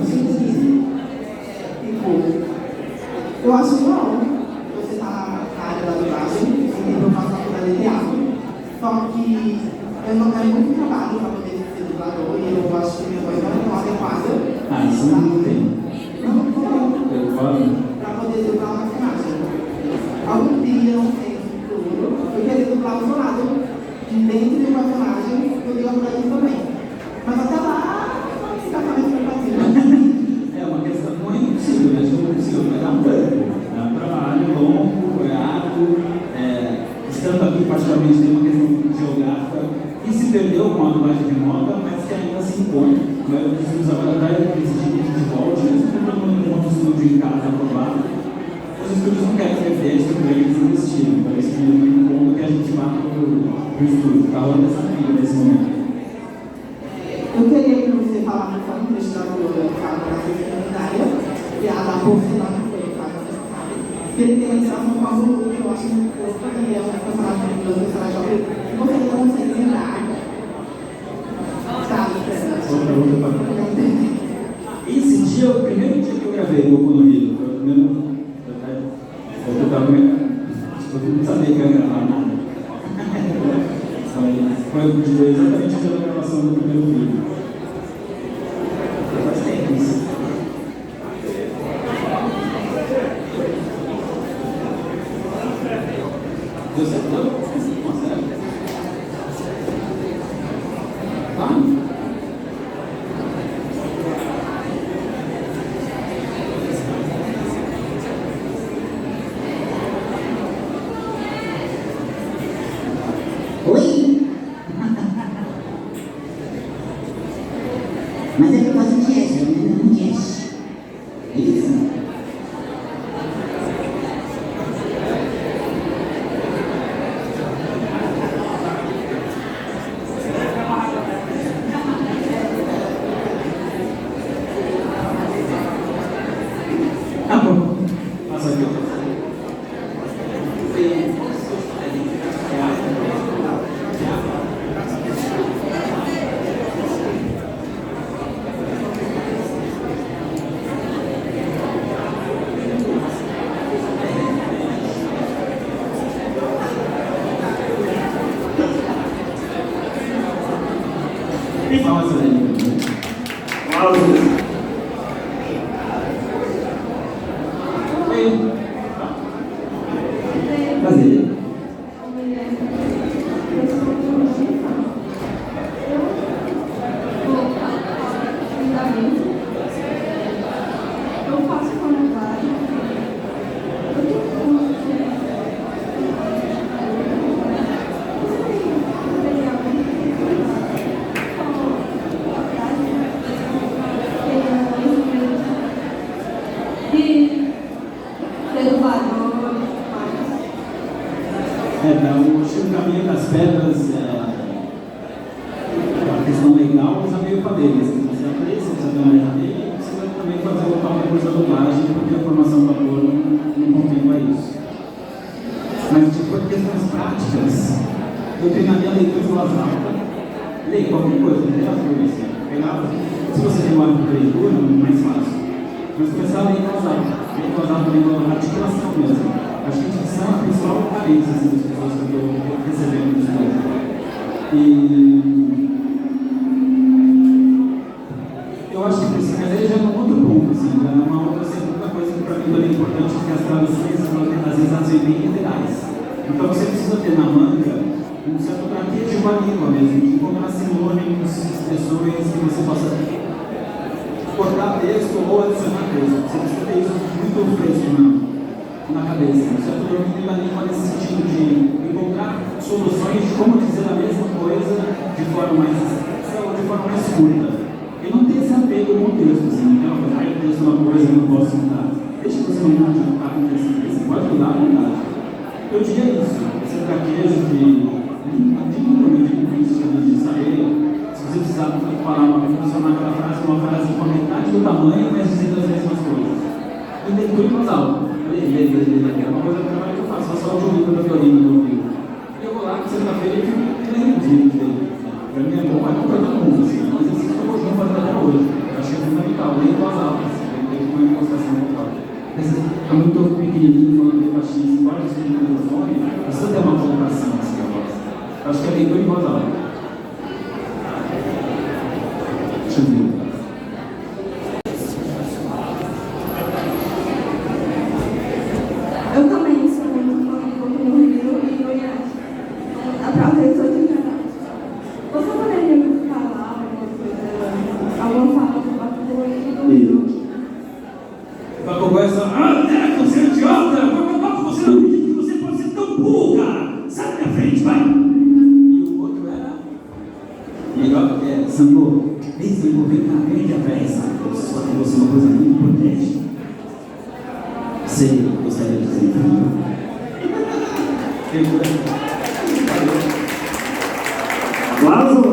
Speaker 12: Eu acho bom você estar na área da dublagem, eu faço faculdade de teatro, só que eu não quero muito trabalho para poder ser dublador e eu acho que minha voz não é tão adequada.
Speaker 2: Ah, isso não tem. Eu falo.
Speaker 12: Para poder dublar uma personagem. Algum dia, não sei, no futuro, eu queria dublar um lado dentro de um personagem, eu digo por aí também. Mas até lá, não fica falando para fazer.
Speaker 2: É uma questão, não é impossível, mas não é possível, mas dá um tempo. É um trabalho longo, árduo, estando aqui particularmente tem uma questão geográfica que se perdeu com a dublagem remota, mas que ainda se impõe. Os estúdios agora estão exigindo de volta, mesmo que todo mundo monta um estúdio em casa aprovado, os estúdios não querem rever, porque eles investiram. Então isso é muito bom que a gente vá para o estúdio. Está rolando essa briga nesse momento.
Speaker 12: Eu queria que você falasse um pouco da história do Fábio da secundária e a da porcina que foi o Fábio. Ele tem uma interação com a Lulu, que eu acho muito pouco, e é uma personagem do personagem que você não consegue lembrar. Sabe,
Speaker 2: esse dia, o primeiro dia que eu gravei o Goku no Rio, foi o primeiro. Eu tava não sabia que eu ia gravar nada. Foi exatamente o dia da gravação do primeiro vídeo. Faz tempo isso. Deu certo? Não? Sério? Tá?
Speaker 6: Oi? Mas é por causa de Ezra, né? Não de Ash. É isso?
Speaker 2: Tá bom. Passa aqui. Quem fala essa daí? Prazer.
Speaker 7: Eu faço comentário.
Speaker 2: O caminho das pedras, a questão legal, mas a meio padeiras. Você aprende, você precisa ter uma ideia e precisa também fazer alguma coisa da dublagem, porque a formação do ator não contempla isso. Mas, por questões práticas, eu treinaria a leitura em voz alta, leio qualquer coisa, literatura, assim. Se você tem um hábito de leitura, é mais fácil. Mas começar a ler em voz alta. Ler em voz alta, lendo a articulação mesmo. Acho que a dicção é a principal carência das pessoas que eu estou recebendo no estudo. E eu acho que precisa, mas aí já é um outro ponto, assim, já é uma outra segunda coisa que para mim também é importante, que as traduções, às vezes, elas vêm bem literais. Então você precisa ter na manga um certo traquejo com a língua mesmo, de encontrar sinônimos, expressões que você possa cortar texto ou adicionar texto. Você precisa ter isso muito fresco na cabeça, um certo domínio da língua nesse sentido de encontrar soluções de como dizer a mesma coisa de forma mais expressa ou de forma mais curta. E não ter esse apego com o texto, assim, não é o texto é uma coisa que eu não posso mudar. Deixa você não mudar o que está acontecendo, você pode mudar a vontade. Eu diria isso. esse traquejo de saber se você precisar falar funcionar aquela frase, uma frase com a metade do tamanho, mas dizendo as mesmas coisas. E leitura em voz alta. É uma coisa do trabalho que eu faço, só o jogo da violina no ouvido. E eu vou lá, sexta-feira, e fico lendo os livros dele. Para mim é bom, é bom para todo mundo, assim. Mas esse que eu vou fazer até hoje. Eu acho que é fundamental, ler em voz alta, assim. Tem uma demonstração vocal. É muito pequenininho, falando de baixinho, embora você tenha um microfone, precisa ter uma colocação, assim, a voz. Eu acho que é leitura em voz alta. Deixa eu ver.
Speaker 12: Eu também sou muito fã do Boku no Rio e Goiás. Aproveito de verdade. Você poderia me falar alguma fala do Boku no Rio?
Speaker 2: Bakugou é só, Deco, você é idiota! Você não acredita que você pode ser tão burro, cara! Sai da minha frente, vai! E o outro era... Legal, Sambo, vem cá depressa. Eu só tenho você uma coisa muito importante. Sei, gostaria de dizer
Speaker 3: Lázaro!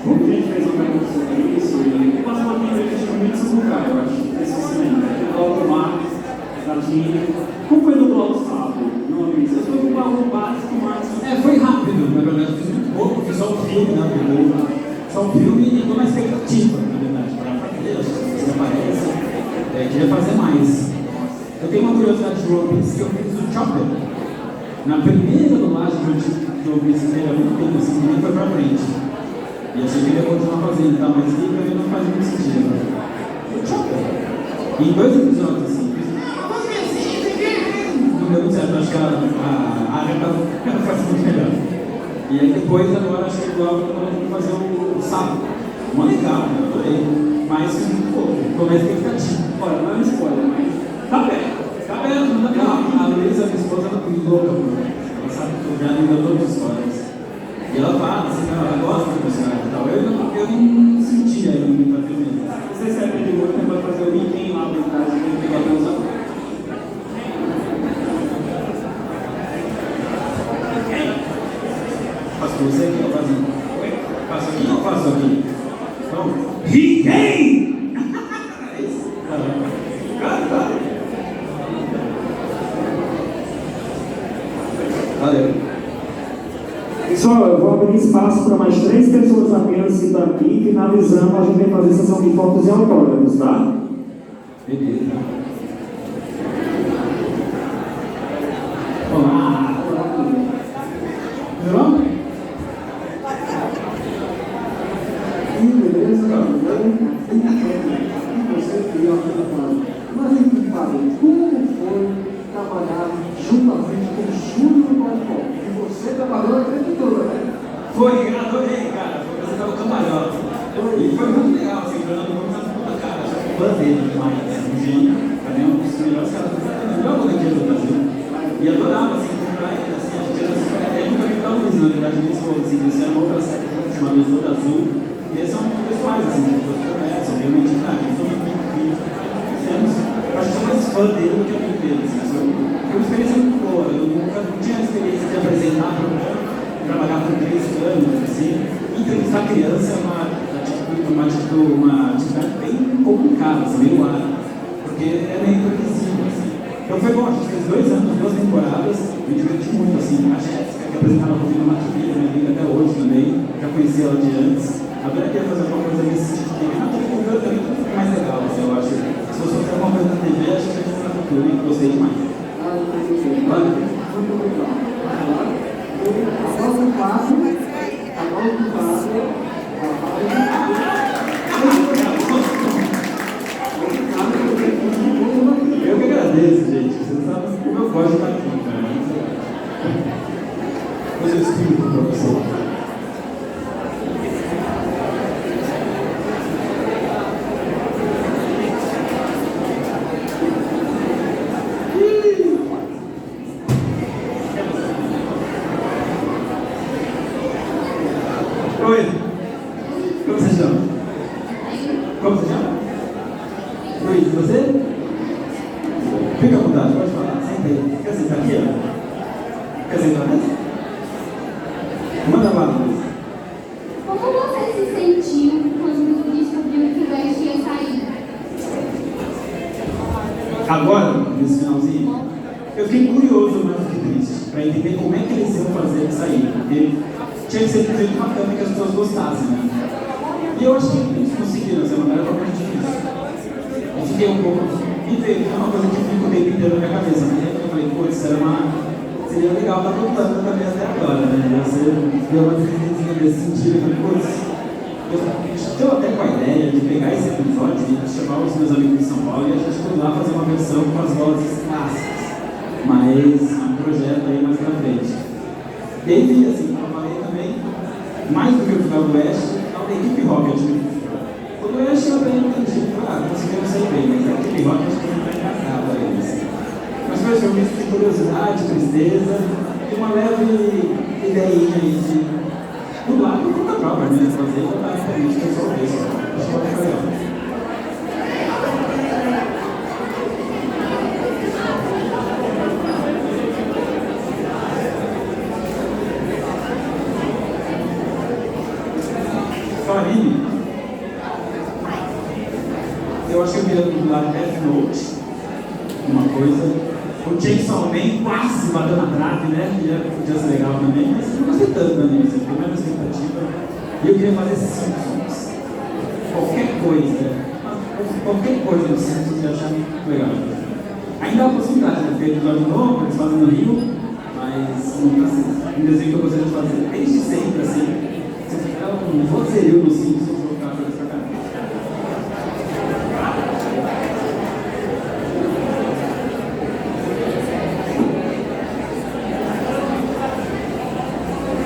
Speaker 8: Muita gente fez uma pergunta sobre isso e nós vamos ver justamente esse lugar, eu acho, esse cinema. O Marcos, Gatinho. Como foi do bloco sábado? Não, amigos, eu fui com o básico, Marcos.
Speaker 2: foi rápido, na verdade, eu fiz muito pouco, fiz só um filme, né? Só um filme e tô na expectativa, na verdade, para fazer, se aparece, queria fazer mais. Eu tenho uma curiosidade de One Piece que eu fiz o Chopper. Na primeira dublagem que eu vi esse há muito tempo, assim, nem foi pra frente. E eu sei que ele ia continuar fazendo, tá? Mas ele pra mim não faz muito sentido. O Chopper. E em 2 episódios, assim, não deu muito certo, acho que a área faz muito melhor. E aí depois, agora, acho que igual eu vou fazer o Sapo. Mó legal, né? Adorei. Mas, pô, tô na expectativa.
Speaker 8: Olha, não é um spoiler, mas
Speaker 2: tá perto, não tá perto. A Luísa, minha esposa, ela é louca, mano. Ela sabe que eu já me deu todas as histórias. E ela fala, assim, ela gosta do personagem e tal. Eu não sentia aí no meu filme.
Speaker 8: não sei se é perigoso, mas vai fazer o Mickey lá por trás, que ele vai usar.
Speaker 2: Faço com você aqui, eu faço. Faço aqui ou faço aqui? Então, He-Can! É isso? Tá. Valeu.
Speaker 3: Pessoal, eu vou abrir espaço para mais 3 pessoas apenas indo aqui. Finalizando, a gente vai fazer sessão de fotos e autógrafos, tá?
Speaker 2: Beleza. Olá. Tudo bom?
Speaker 5: Beleza, você queria falar. Mas enfim, Fábio, como foi trabalhar juntamente com o Júlio do Balcão? E você trabalhou a vida toda, né?
Speaker 2: Foi, eu adorei, cara. Foi apresentar o cambalhota. E foi muito legal, assim, o Fernando Gomes na puta cara. Só que fã dele demais, assim, um gênio. Pra mim é um dos melhores caras do Brasil. O melhor roteiro do Brasil. E adorava, assim, comprar ele, assim, a gente era super. Ele nunca me dá um Luiz, na verdade, eles foram, assim, eles eram outra série chamada Besouro Azul. E eles são pessoais, assim, que depois conversam, realmente, cara, eles são muito fizemos. Eu acho que sou mais fã dele do que amigo dele, assim. Foi uma experiência muito boa. Eu nunca tinha a experiência de apresentar programa, trabalhar com 3 anos, assim. Entrevistar criança é uma atividade bem complicada, assim, meio área, porque é meio imprevisível, assim. Então foi bom, a gente fez 2 anos, 2 temporadas, me diverti muito, assim. A Jéssica, que apresentava comigo na TV, minha amiga até hoje também, já conheci ela de antes. Agora eu queria fazer alguma coisa nesse sentido também. Na TV também tudo mais legal, assim, eu acho. Se fosse fazer alguma coisa na TV, acho que a gente tá no futuro, hein? Gostei demais.
Speaker 5: Valeu. Muito legal. Agora o Fábio.
Speaker 2: Eu que agradeço, gente. Você não sabe como eu gosto de estar aqui, cara. Depois eu explico para você. Luiz, você? Fica à vontade, pode falar. Senta aí. Quer sentar aqui, ó? Quer sentar nessa? Manda lá, Luiz.
Speaker 9: Como você se sentiu quando descobriu que o West ia sair?
Speaker 2: Agora, nesse finalzinho, eu fiquei curioso, mais do que triste, para entender como é que eles iam fazer ele sair. Porque tinha que ser feito uma câmera que as pessoas gostassem, né? E eu achei que eles conseguiram, essa maneira foi muito difícil. Eu fiquei um pouco. E veio, é uma coisa que fica o tempo inteiro na minha cabeça. Né? Eu falei, putz, seria legal estar voltando na cabeça até agora, né? Você deu uma tristezinha nesse sentido. Eu falei, putz, eu estou até com a ideia de pegar esse episódio e chamar os meus amigos de São Paulo e a gente foi lá fazer uma versão com as vozes clássicas. Mas um projeto aí mais pra frente. Teve, assim, como eu falei também, mais do que o final do Oeste, a equipe Rocket. O do Oeste eu até entendi, conseguimos sair bem, mas a equipe Rocket acho que não está engraçada eles. Mas foi um misto de curiosidade, tristeza e uma leve ideinha aí de dublar por conta própria, né? Fazer e botar na internet que eu só vejo. Acho que vai ficar legal. Anime, eu acho que eu queria dublar Death Note, uma coisa. O Chainsaw Man quase bateu na trave, né? Podia ser legal também, mas eu não gostei tanto do anime, foi mais expectativa. E eu queria fazer Simpsons. Qualquer coisa dos Simpsons eu achava muito legal. Ainda há a possibilidade, né? Porque episódio novo, eles fazem no Rio, mas não tá assim. Um desenho que eu gostaria de fazer desde sempre, assim. Não vou ser eu no Simpsons, vou ficar fazendo essa cara.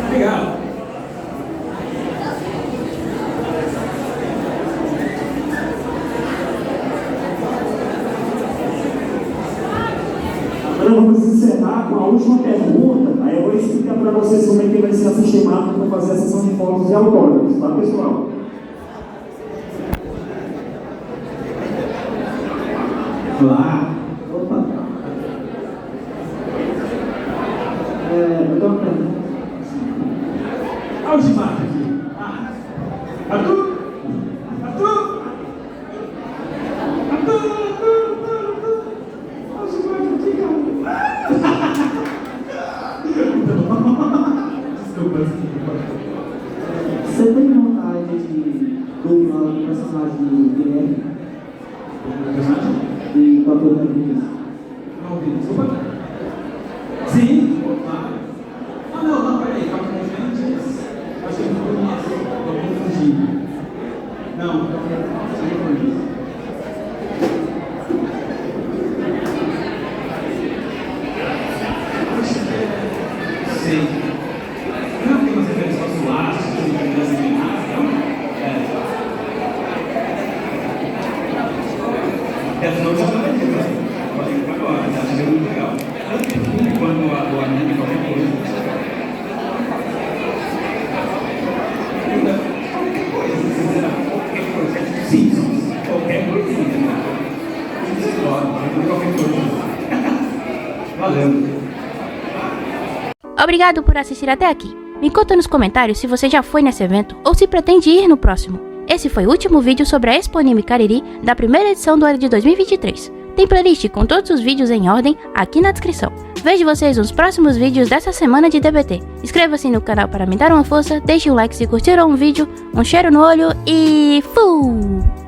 Speaker 2: Obrigado.
Speaker 3: Agora vamos encerrar com a última pergunta. Aí eu vou explicar para vocês como é que vai ser a sistemata para fazer a sessão de fotos e autógrafos, tá, pessoal?
Speaker 5: Olá. Opa. Eu tô perguntando.
Speaker 2: Olha o Gimar aqui. Arthur!
Speaker 5: Você tem vontade de dublar o personagem do Guilherme?
Speaker 2: Personagem?
Speaker 5: E qual foi o nome?
Speaker 2: Não ouvi, desculpa. Sim, claro. Não, peraí, calma com gente. Acho que eu confundi. Não, você não foi isso. Sei. Não, porque você fez só suástica, você fez assim, não? Essa não já vai ter, né? Pode ir agora, já achei muito legal. Tanto o filme quanto o anime, qualquer coisa. Qualquer coisa, sinceramente, qualquer coisa. Simpsons, qualquer coisinha, né? Qualquer coisa. Valeu.
Speaker 1: Obrigado por assistir até aqui. Me conta nos comentários se você já foi nesse evento ou se pretende ir no próximo. Esse foi o último vídeo sobre a Expo Anime Cariri da primeira edição do ano de 2023. Tem playlist com todos os vídeos em ordem aqui na descrição. Vejo vocês nos próximos vídeos dessa semana de DBT. Inscreva-se no canal para me dar uma força, deixe um like se curtiram o vídeo, um cheiro no olho e fui!